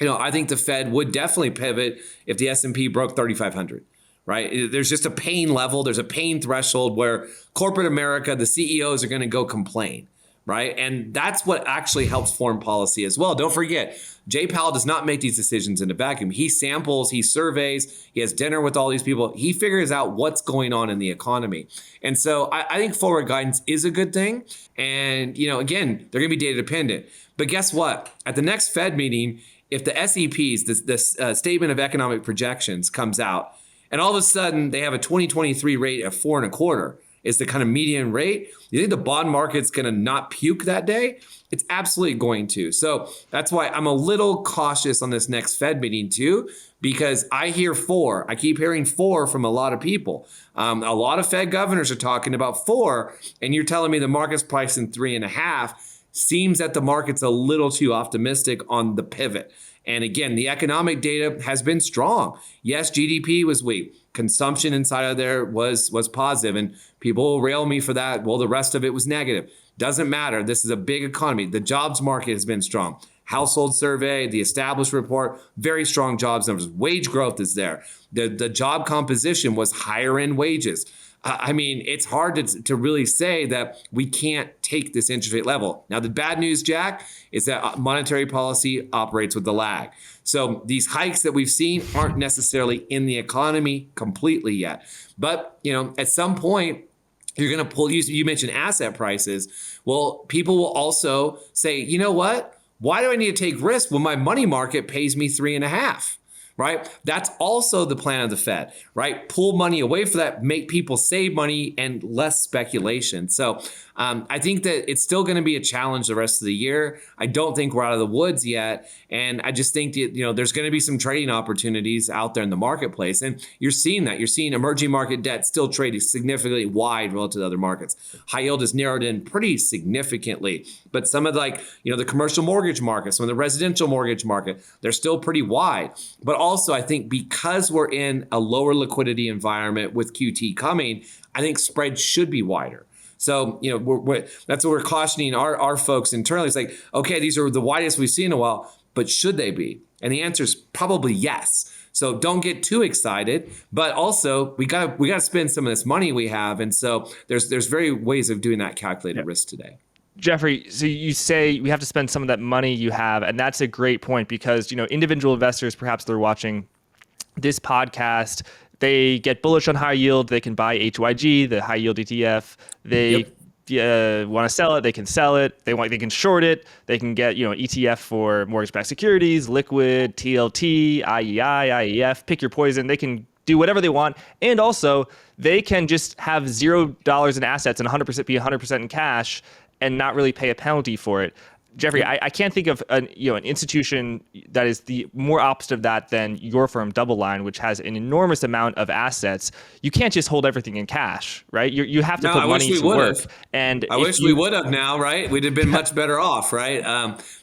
I think the Fed would definitely pivot if the S&P broke 3,500, right? There's just a pain level. There's a pain threshold where corporate America, the CEOs are going to go complain, right? And that's what actually helps foreign policy as well. Don't forget, Jay Powell does not make these decisions in a vacuum. He samples, he surveys, he has dinner with all these people. He figures out what's going on in the economy. And so I think forward guidance is a good thing. And, again, they're going to be data dependent. But guess what? At the next Fed meeting, if the SEPs, the Statement of Economic Projections, comes out, and all of a sudden they have a 2023 rate of 4.25 is the kind of median rate, you think the bond market's going to not puke that day? It's absolutely going to. So that's why I'm a little cautious on this next Fed meeting too, because I hear 4. I keep hearing 4 from a lot of people. A lot of Fed governors are talking about 4, and you're telling me the market's pricing 3.5. Seems that the market's a little too optimistic on the pivot. And again, the economic data has been strong. Yes, GDP was weak. Consumption inside of there was positive, and people will rail me for that. Well, the rest of it was negative. Doesn't matter. This is a big economy. The jobs market has been strong. Household survey, the established report, very strong jobs numbers. Wage growth is there. The job composition was higher end wages. I mean, it's hard to really say that we can't take this interest rate level. Now, the bad news, Jack, is that monetary policy operates with the lag. So these hikes that we've seen aren't necessarily in the economy completely yet. But, at some point, you're going to pull, you mentioned asset prices. Well, people will also say, you know what? Why do I need to take risk when my money market pays me 3.5? right? That's also the plan of the Fed, right? Pull money away from that, make people save money and less speculation. So I think that it's still going to be a challenge the rest of the year. I don't think we're out of the woods yet. And I just think that, there's going to be some trading opportunities out there in the marketplace. And you're seeing that. You're seeing emerging market debt still trading significantly wide relative to other markets. High yield has narrowed in pretty significantly. But some of the commercial mortgage market, some of the residential mortgage market, they're still pretty wide. But also, I think because we're in a lower liquidity environment with QT coming, I think spreads should be wider. So, that's what we're cautioning our folks internally. It's like, okay, these are the widest we've seen in a while, but should they be? And the answer is probably yes. So don't get too excited, but also we got to spend some of this money we have. And so there's very ways of doing that calculated risk today. Jeffrey, so you say we have to spend some of that money you have, and that's a great point because, individual investors, perhaps they're watching this podcast, they get bullish on high yield, they can buy HYG, the high yield ETF. They want to sell it, they can sell it. They can short it. They can get, an ETF for mortgage-backed securities, liquid, TLT, IEI, IEF, pick your poison. They can do whatever they want. And also they can just have $0 in assets and 100% in cash and not really pay a penalty for it. Jeffrey, I can't think of an institution that is the more opposite of that than your firm, DoubleLine, which has an enormous amount of assets. You can't just hold everything in cash, right? You have to put money to work. And I wish we would have now, right? We'd have been much better off, right?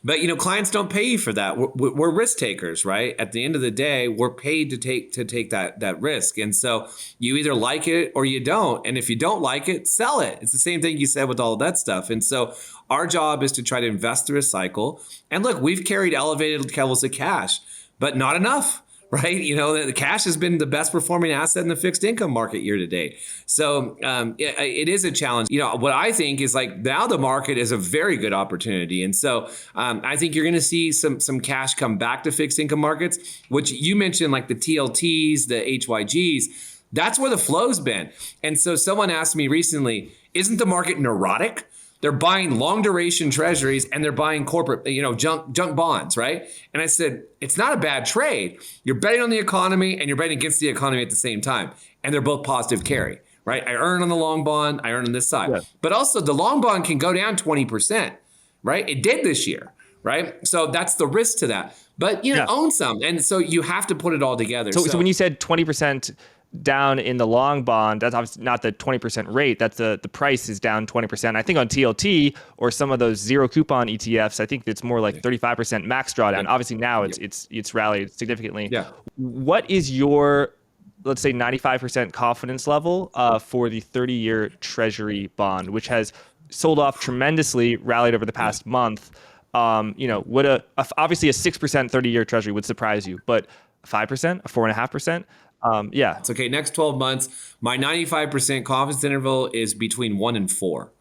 But clients don't pay you for that. We're risk takers, right? At the end of the day, we're paid to take that risk, and so you either like it or you don't. And if you don't like it, sell it. It's the same thing you said with all of that stuff. And so our job is to try to invest through a cycle. And look, we've carried elevated levels of cash, but not enough, right? The cash has been the best performing asset in the fixed income market year to date. So it is a challenge. What I think is now the market is a very good opportunity. And so I think you're going to see some cash come back to fixed income markets, which you mentioned, like the TLTs, the HYGs. That's where the flow's been. And so someone asked me recently, isn't the market neurotic? They're buying long duration treasuries and they're buying corporate, junk bonds, right? And I said, it's not a bad trade. You're betting on the economy and you're betting against the economy at the same time. And they're both positive carry, right? I earn on the long bond, I earn on this side. Yeah. But also the long bond can go down 20%, right? It did this year, right? So that's the risk to that. But, own some. And so you have to put it all together. So when you said 20% down in the long bond, that's obviously not the 20% rate. That's the price is down 20%. I think on TLT or some of those zero coupon ETFs, I think it's more like 35% max drawdown. Yeah. Obviously now it's rallied significantly. Yeah. What is your, let's say, 95% confidence level for the 30-year Treasury bond, which has sold off tremendously, rallied over the past month? Would obviously a 6% 30-year Treasury would surprise you, but 5%, a 4.5%. It's okay. Next 12 months, my 95% confidence interval is between 1 and 4.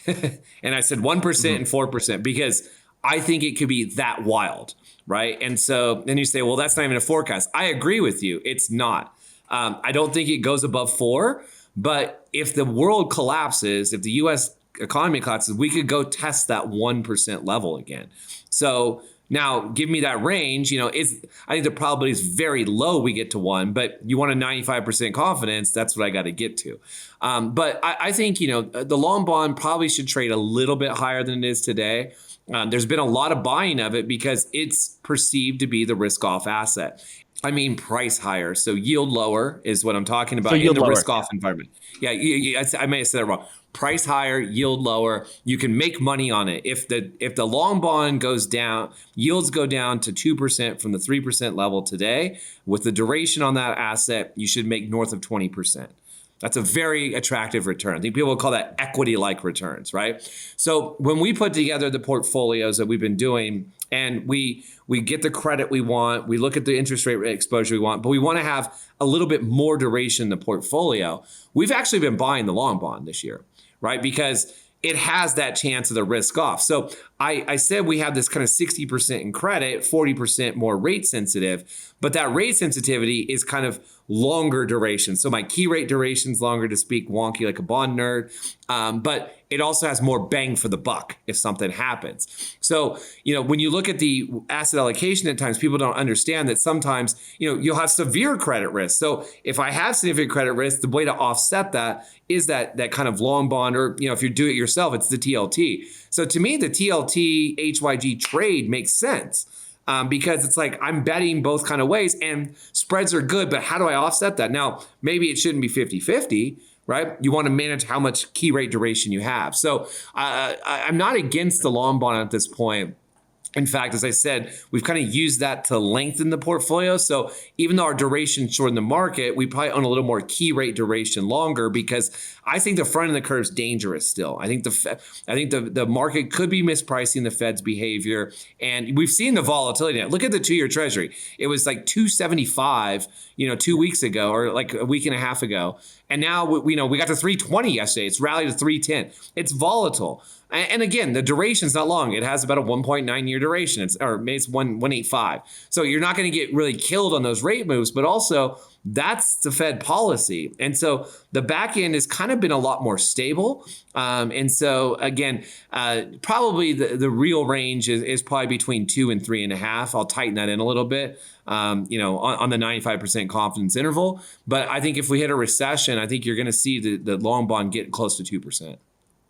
And I said 1% and 4% because I think it could be that wild, right? And so then you say, well, that's not even a forecast. I agree with you. It's not. I don't think it goes above 4, but if the world collapses, if the U.S. economy collapses, we could go test that 1% level again. So now, give me that range. I think the probability is very low we get to 1, but you want a 95% confidence. That's what I got to get to. But I think, the long bond probably should trade a little bit higher than it is today. There's been a lot of buying of it because it's perceived to be the risk-off asset. I mean, price higher. So yield lower is what I'm talking about in the risk-off environment. Yeah, I may have said it wrong. Price higher, yield lower. You can make money on it. If the long bond goes down, yields go down to 2% from the 3% level today. With the duration on that asset, you should make north of 20%. That's a very attractive return. I think people will call that equity-like returns, right? So when we put together the portfolios that we've been doing, and we get the credit we want, we look at the interest rate exposure we want, but we want to have a little bit more duration in the portfolio. We've actually been buying the long bond this year, right? Because it has that chance of the risk off. So I said we have this kind of 60% in credit, 40% more rate sensitive, but that rate sensitivity is kind of longer duration. So my key rate duration is longer, to speak wonky like a bond nerd. But it also has more bang for the buck if something happens. So, when you look at the asset allocation at times, people don't understand that sometimes, you'll have severe credit risk. So if I have significant credit risk, the way to offset that is that kind of long bond, or, if you do it yourself, it's the TLT. So to me, the TLT HYG trade makes sense. Because it's like I'm betting both kind of ways, and spreads are good, but how do I offset that? Now, maybe it shouldn't be 50-50, right? You want to manage how much key rate duration you have. So I'm not against the long bond at this point. In fact, as I said, we've kind of used that to lengthen the portfolio. So even though our duration short in the market, we probably own a little more key rate duration longer, because I think the front of the curve is dangerous still. I think the market could be mispricing the Fed's behavior, and we've seen the volatility now. Look at the 2-year Treasury; it was like 275, 2 weeks ago, or like a week and a half ago, and now we got to 320 yesterday. It's rallied to 310. It's volatile. And again, the duration's not long. It has about a 1.9 year duration. It's 1.85. So you're not going to get really killed on those rate moves, but also that's the Fed policy. And so the back end has kind of been a lot more stable. And so again, probably the real range is probably between 2 and 3.5. I'll tighten that in a little bit, on the 95% confidence interval. But I think if we hit a recession, I think you're going to see the long bond get close to 2%.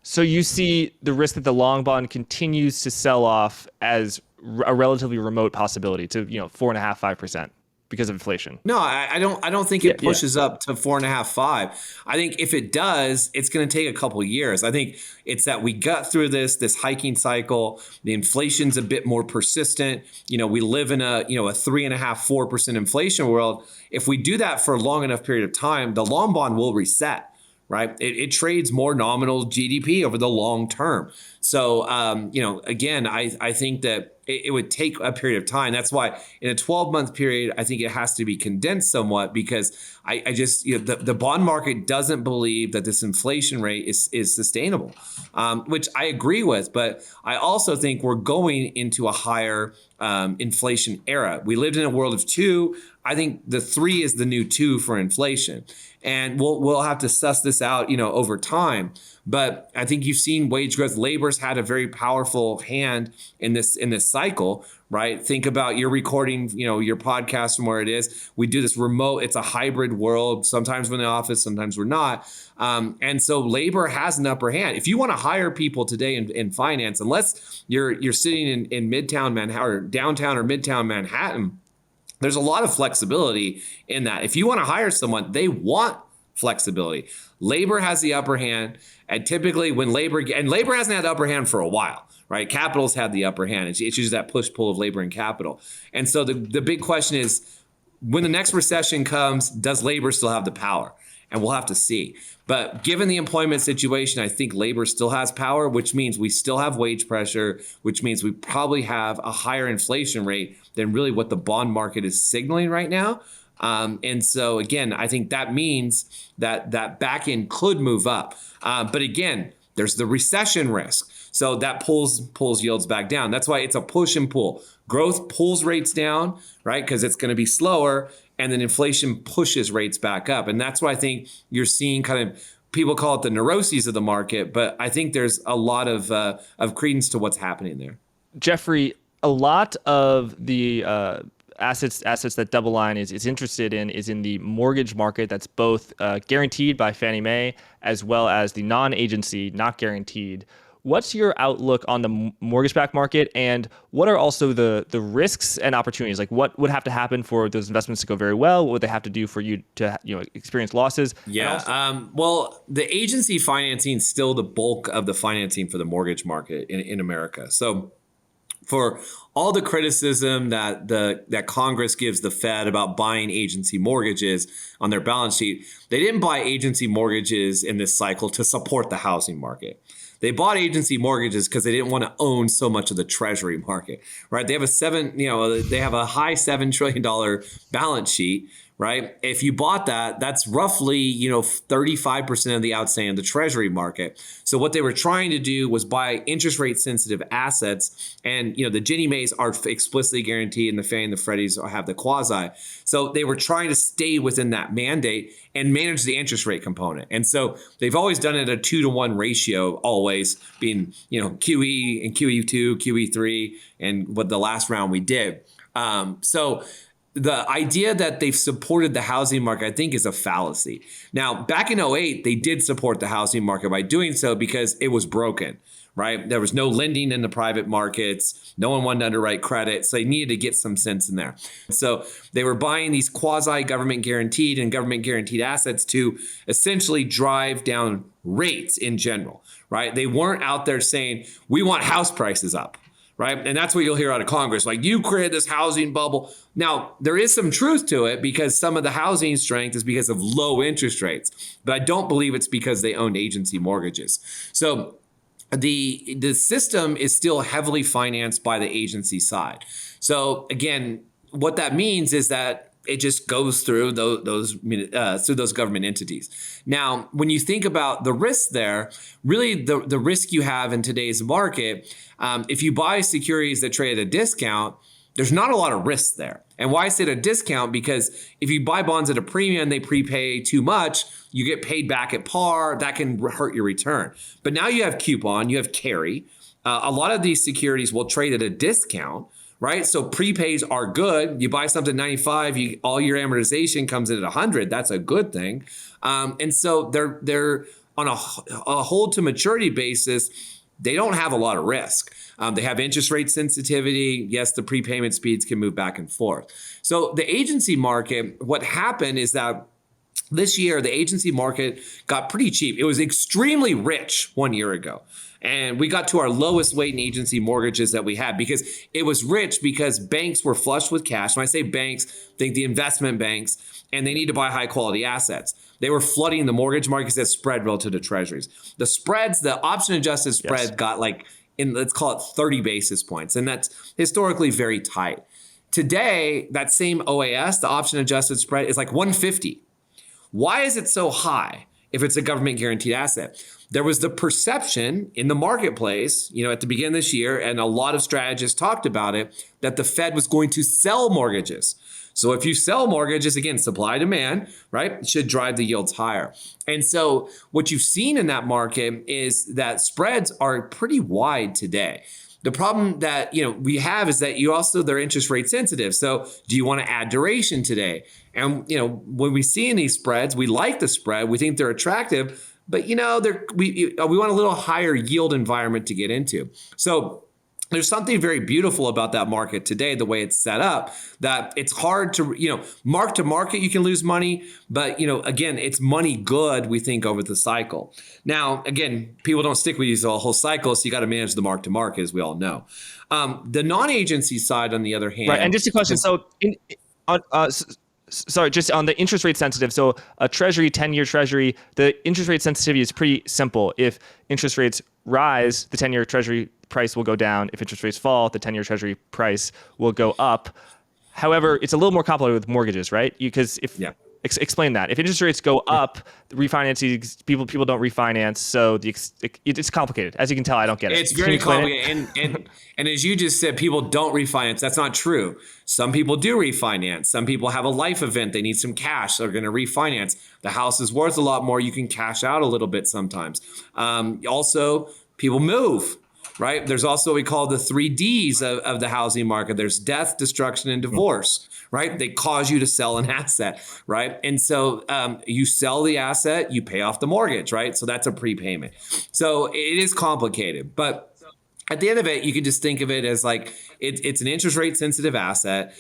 So you see the risk that the long bond continues to sell off as a relatively remote possibility to 4.5%, 5% because of inflation. No, I don't think it pushes up to 4.5%, 5%. I think if it does, it's going to take a couple of years. I think it's that we got through this hiking cycle. The inflation's a bit more persistent. We live in a 3.5%, 4% inflation world. If we do that for a long enough period of time, the long bond will reset. Right. It trades more nominal GDP over the long term. So, again, I think that it would take a period of time. That's why in a 12-month period, I think it has to be condensed somewhat, because I just, the bond market doesn't believe that this inflation rate is sustainable, which I agree with. But I also think we're going into a higher inflation era. We lived in a world of 2. I think the 3 is the new 2 for inflation. And we'll have to suss this out, over time. But I think you've seen wage growth. Labor's had a very powerful hand in this cycle, right? Think about you're recording, your podcast from where it is. We do this remote. It's a hybrid world. Sometimes we're in the office, sometimes we're not. And so labor has an upper hand. If you want to hire people today in finance, unless you're sitting in Midtown Manhattan or downtown or Midtown Manhattan, there's a lot of flexibility in that. If you want to hire someone, they want flexibility. Labor has the upper hand. And typically when labor hasn't had the upper hand for a while, right? Capital's had the upper hand. It's just that push-pull of labor and capital. And so the big question is, when the next recession comes, does labor still have the power? And we'll have to see. But given the employment situation, I think labor still has power, which means we still have wage pressure, which means we probably have a higher inflation rate than really what the bond market is signaling right now. And so, again, I think that means that back end could move up. But again, there's the recession risk. So that pulls yields back down. That's why it's a push and pull. Growth pulls rates down, right? Because it's going to be slower. And then inflation pushes rates back up. And that's why I think you're seeing kind of, people call it the neuroses of the market, but I think there's a lot of credence to what's happening there. Jeffrey, a lot of the assets that DoubleLine is interested in is in the mortgage market that's both guaranteed by Fannie Mae as well as the non-agency, not guaranteed. What's your outlook on the mortgage-backed market, and what are also the risks and opportunities? Like, what would have to happen for those investments to go very well? What would they have to do for you to experience losses? Yeah. Well, the agency financing is still the bulk of the financing for the mortgage market in America. So for all the criticism that Congress gives the Fed about buying agency mortgages on their balance sheet, they didn't buy agency mortgages in this cycle to support the housing market. They bought agency mortgages because they didn't want to own so much of the Treasury market, right? They have a high $7 trillion balance sheet, right? If you bought that, that's roughly, 35% of the outstanding of the Treasury market. So what they were trying to do was buy interest rate sensitive assets. And, the Ginnie Maes are explicitly guaranteed and the Fannie and the Freddies have the quasi. So they were trying to stay within that mandate and manage the interest rate component. And so they've always done it a 2-to-1 ratio, always being, QE and QE2, QE3, and what the last round we did. So the idea that they've supported the housing market, I think, is a fallacy. Now, back in 2008, they did support the housing market by doing so because it was broken, right? There was no lending in the private markets. No one wanted to underwrite credit. So they needed to get some sense in there. So they were buying these quasi-government guaranteed and government guaranteed assets to essentially drive down rates in general, right? They weren't out there saying, we want house prices up. Right. And that's what you'll hear out of Congress. Like, you created this housing bubble. Now, there is some truth to it because some of the housing strength is because of low interest rates. But I don't believe it's because they owned agency mortgages. So the system is still heavily financed by the agency side. So, again, what that means is that it just goes through those government entities. Now, when you think about the risk there, really the risk you have in today's market, if you buy securities that trade at a discount, there's not a lot of risk there. And why I say at a discount? Because if you buy bonds at a premium and they prepay too much, you get paid back at par. That can hurt your return. But now you have coupon, you have carry. A lot of these securities will trade at a discount. Right. So prepays are good. You buy something at 95, all your amortization comes in at 100. That's a good thing. And so they're on a hold to maturity basis. They don't have a lot of risk. They have interest rate sensitivity. Yes, the prepayment speeds can move back and forth. So the agency market, what happened is that this year, the agency market got pretty cheap. It was extremely rich 1 year ago. And we got to our lowest weight in agency mortgages that we had because it was rich because banks were flush with cash. When I say banks, think the investment banks, and they need to buy high quality assets. They were flooding the mortgage markets at spread relative to treasuries. The spreads, the option adjusted spread got let's call it 30 basis points. And that's historically very tight. Today, that same OAS, the option adjusted spread, is like 150. Why is it so high if it's a government guaranteed asset? There was the perception in the marketplace, at the beginning of this year, and a lot of strategists talked about it, that the Fed was going to sell mortgages. So if you sell mortgages, again, supply demand, right, it should drive the yields higher. And so what you've seen in that market is that spreads are pretty wide today. The problem that we have is that they're interest rate sensitive. So do you want to add duration today? And when we see in these spreads, we like the spread, we think they're attractive, but we want a little higher yield environment to get into. So there's something very beautiful about that market today, the way it's set up, that it's hard to, mark to market, you can lose money. But, again, it's money good, we think, over the cycle. Now, again, people don't stick with you the whole cycle, so you got to manage the mark to market, as we all know. The non-agency side, on the other hand. Right. And just a question. Sorry, just on the interest rate sensitive. So a Treasury, 10-year Treasury, the interest rate sensitivity is pretty simple. If interest rates rise, the 10-year Treasury price will go down. If interest rates fall, the 10-year Treasury price will go up. However, it's a little more complicated with mortgages, right? Because explain that. If interest rates go up, refinancing people don't refinance, so it's complicated. As you can tell, I don't get it. It's very complicated, and as you just said, people don't refinance. That's not true. Some people do refinance. Some people have a life event; they need some cash. They're going to refinance. The house is worth a lot more. You can cash out a little bit sometimes. Also, people move. Right. There's also what we call the 3Ds of the housing market. There's death, destruction, and divorce. Right. They cause you to sell an asset. Right. And so you sell the asset, you pay off the mortgage. Right. So that's a prepayment. So it is complicated. But at the end of it, you can just think of it as like it's an interest rate sensitive asset.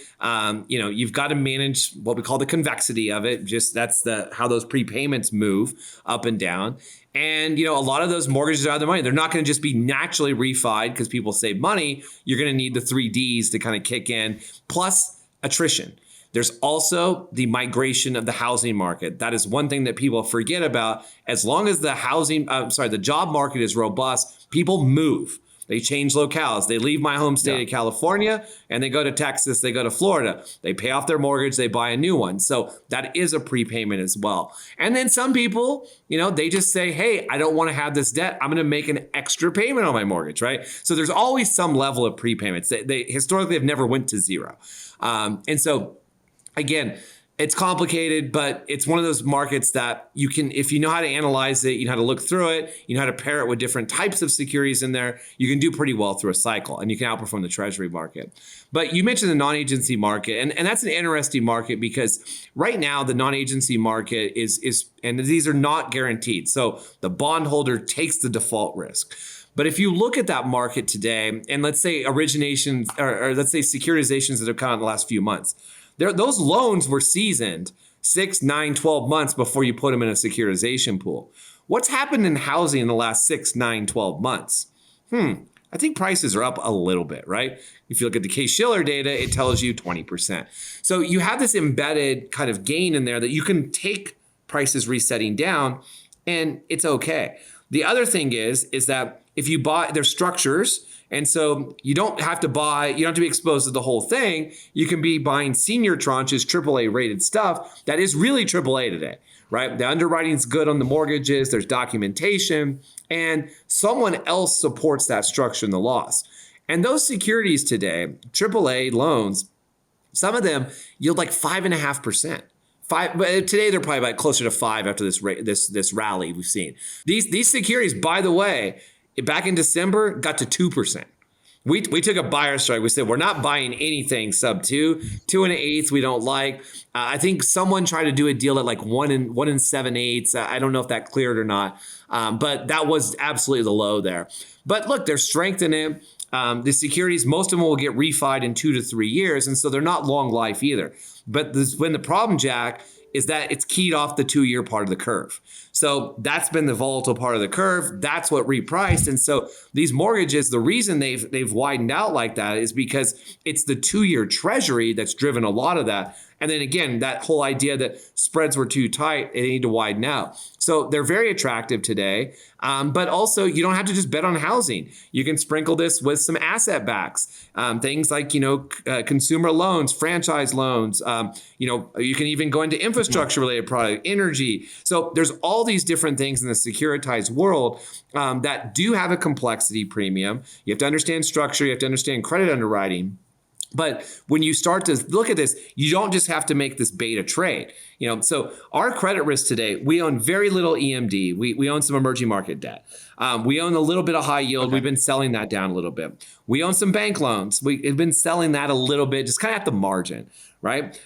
You've got to manage what we call the convexity of it. Just that's how those prepayments move up and down. And, a lot of those mortgages are out of the money. They're not going to just be naturally refied because people save money. You're going to need the 3Ds to kind of kick in, plus attrition. There's also the migration of the housing market. That is one thing that people forget about. As long as the job market is robust, people move. They change locales. They leave my home state of California and they go to Texas, they go to Florida. They pay off their mortgage, they buy a new one. So that is a prepayment as well. And then some people, they just say, hey, I don't want to have this debt. I'm going to make an extra payment on my mortgage, right? So there's always some level of prepayments. They historically have never went to zero. And so again, it's complicated, but it's one of those markets that you can, if you know how to analyze it, you know how to look through it, you know how to pair it with different types of securities in there, you can do pretty well through a cycle and you can outperform the Treasury market. But you mentioned the non-agency market, and that's an interesting market because right now the non-agency market is, and these are not guaranteed. So the bondholder takes the default risk. But if you look at that market today, and let's say originations, or let's say securitizations that have come out in the last few months, those loans were seasoned 6, 9, 12 months before you put them in a securitization pool. What's happened in housing in the last 6, 9, 12 months? I think prices are up a little bit, right? If you look at the Case-Shiller data, it tells you 20%. So you have this embedded kind of gain in there that you can take prices resetting down and it's okay. The other thing is that if you buy, there's structures, and so you don't have to be exposed to the whole thing. You can be buying senior tranches, AAA rated stuff that is really AAA today, right? The underwriting's good on the mortgages, there's documentation, and someone else supports that structure in the loss. And those securities today, AAA loans, some of them yield like 5.5%. But today they're probably about closer to 5 after this rally we've seen. These securities, by the way, back in December, got to 2%. We took a buyer strike. We said, we're not buying anything sub 2, 2 1/8 we don't like. I think someone tried to do a deal at like 1 7/8. I don't know if that cleared or not, but that was absolutely the low there. But look, there's strength in it. The securities, most of them will get refied in 2 to 3 years, and so they're not long life either. But when the problem, Jack, is that it's keyed off the 2-year part of the curve. So that's been the volatile part of the curve. That's what repriced. And so these mortgages, the reason they've widened out like that is because it's the 2-year Treasury that's driven a lot of that. And then again, that whole idea that spreads were too tight, they need to widen out. So they're very attractive today. But also, you don't have to just bet on housing. You can sprinkle this with some asset backs, things like, consumer loans, franchise loans. You can even go into infrastructure related product, energy. So there's all these different things in the securitized world that do have a complexity premium. You have to understand structure. You have to understand credit underwriting. But when you start to look at this, you don't just have to make this beta trade. So our credit risk today, we own very little EMD. We own some emerging market debt. We own a little bit of high yield. Okay. We've been selling that down a little bit. We own some bank loans. We've been selling that a little bit, just kind of at the margin, right?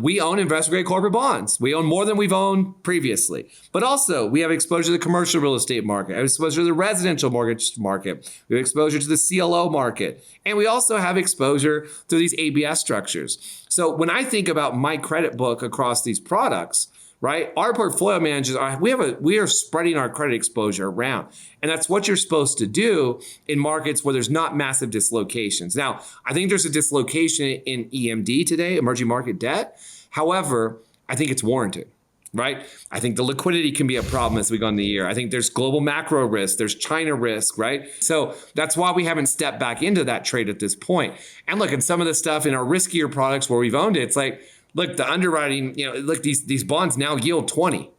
We own investment grade corporate bonds. We own more than we've owned previously. But also, we have exposure to the commercial real estate market. We have exposure to the residential mortgage market. We have exposure to the CLO market. And we also have exposure to these ABS structures. So when I think about my credit book across these products, right, our portfolio managers we are spreading our credit exposure around. And that's what you're supposed to do in markets where there's not massive dislocations. Now, I think there's a dislocation in EMD today, emerging market debt. However, I think it's warranted, right? I think the liquidity can be a problem as we go in the year. I think there's global macro risk, there's China risk, right? So that's why we haven't stepped back into that trade at this point. And look, in some of the stuff in our riskier products where we've owned it, it's like, look, the underwriting, look, these bonds now yield 20.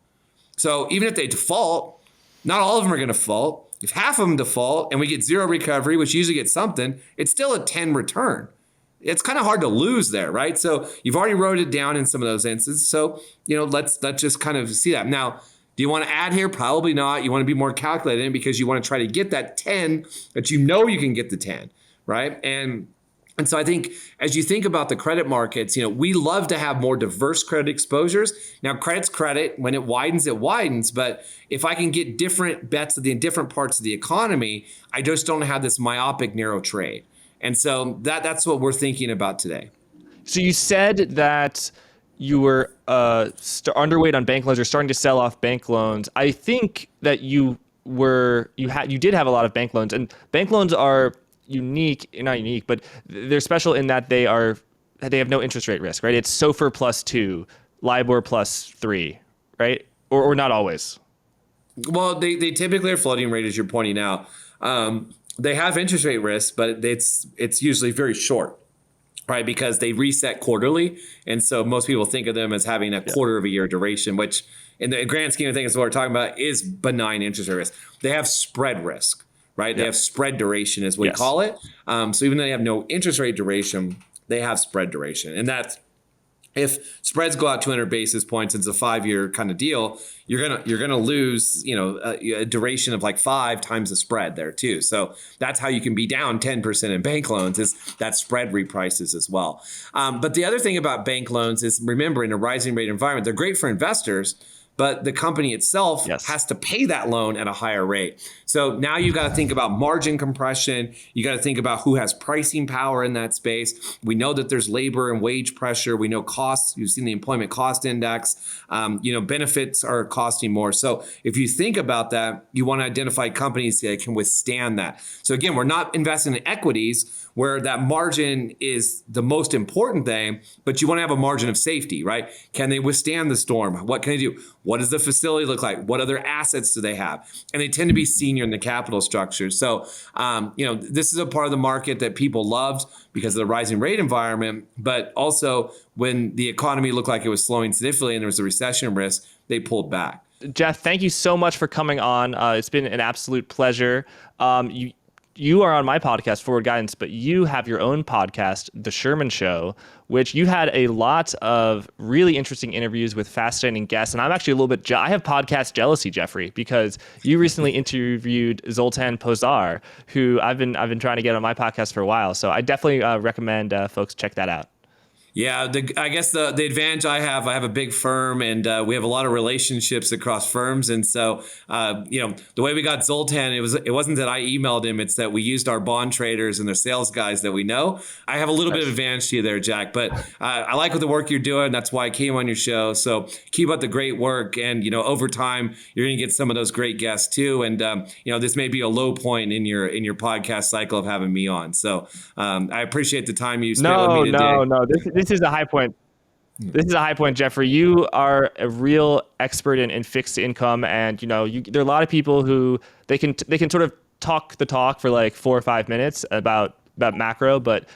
So even if they default, not all of them are going to default. If half of them default and we get zero recovery, which usually gets something, it's still a 10 return. It's kind of hard to lose there, right? So you've already wrote it down in some of those instances. So, let's just kind of see that. Now, do you want to add here? Probably not. You want to be more calculated in because you want to try to get that 10 that you can get the 10, right? And so I think as you think about the credit markets, we love to have more diverse credit exposures. Now, credit's credit. When it widens, it widens. But if I can get different bets in different parts of the economy, I just don't have this myopic narrow trade. And so that's what we're thinking about today. So you said that you were underweight on bank loans. You're starting to sell off bank loans. I think that you did have a lot of bank loans, and bank loans are not unique, but they're special in that they have no interest rate risk, right? It's SOFR +2, LIBOR +3, right? Or not always. Well, they typically are floating rate, as you're pointing out. they have interest rate risk, but it's usually very short, right? Because they reset quarterly. And so most people think of them as having a quarter of a year duration, which in the grand scheme of things, what we're talking about is benign interest rate risk. They have spread risk, right? They have spread duration is what we call it. So even though they have no interest rate duration, they have spread duration. And that's, if spreads go out 200 basis points, it's a 5-year kind of deal, you're gonna lose, a duration of like 5 times the spread there too. So that's how you can be down 10% in bank loans, is that spread reprices as well. But the other thing about bank loans is, remember, in a rising rate environment, they're great for investors, but the company itself has to pay that loan at a higher rate. So now you've got to think about margin compression. You got to think about who has pricing power in that space. We know that there's labor and wage pressure. We know costs. You've seen the employment cost index. Benefits are costing more. So if you think about that, you want to identify companies that can withstand that. So again, we're not investing in equities where that margin is the most important thing, but you want to have a margin of safety, right? Can they withstand the storm? What can they do? What does the facility look like? What other assets do they have? And they tend to be senior in the capital structure. So, this is a part of the market that people loved because of the rising rate environment, but also when the economy looked like it was slowing significantly and there was a recession risk, they pulled back. Jeff, thank you so much for coming on. It's been an absolute pleasure. You are on my podcast, Forward Guidance, but you have your own podcast, The Sherman Show, which you had a lot of really interesting interviews with fascinating guests. And I'm actually a little bit, I have podcast jealousy, Jeffrey, because you recently interviewed Zoltan Pozar, who I've been trying to get on my podcast for a while. So I definitely recommend folks check that out. Yeah, I guess the advantage I have a big firm, and we have a lot of relationships across firms. And so, the way we got Zoltan, it wasn't that I emailed him, it's that we used our bond traders and their sales guys that we know. I have a little bit of advantage to you there, Jack, but I like the work you're doing. That's why I came on your show. So keep up the great work. And, over time, you're going to get some of those great guests too. And, this may be a low point in your podcast cycle of having me on. So I appreciate the time you spent with me today. No. This is a high point. This is a high point, Jeffrey. You are a real expert in fixed income, and there are a lot of people who they can sort of talk the talk for like 4 or 5 minutes about macro, but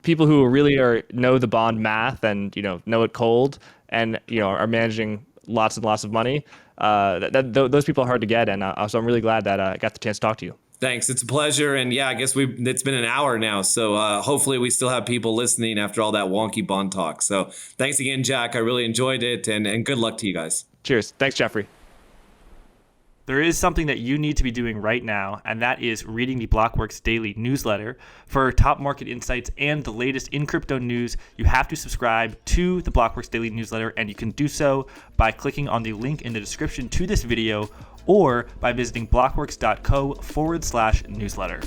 people who really know the bond math and know it cold and are managing lots and lots of money. Those people are hard to get, and so I'm really glad that I got the chance to talk to you. Thanks. It's a pleasure. And yeah, I guess it's been an hour now. So hopefully we still have people listening after all that wonky bond talk. So thanks again, Jack. I really enjoyed it, and good luck to you guys. Cheers. Thanks, Jeffrey. There is something that you need to be doing right now, and that is reading the Blockworks Daily newsletter. For top market insights and the latest in crypto news, you have to subscribe to the Blockworks Daily newsletter, and you can do so by clicking on the link in the description to this video or by visiting blockworks.co/newsletter.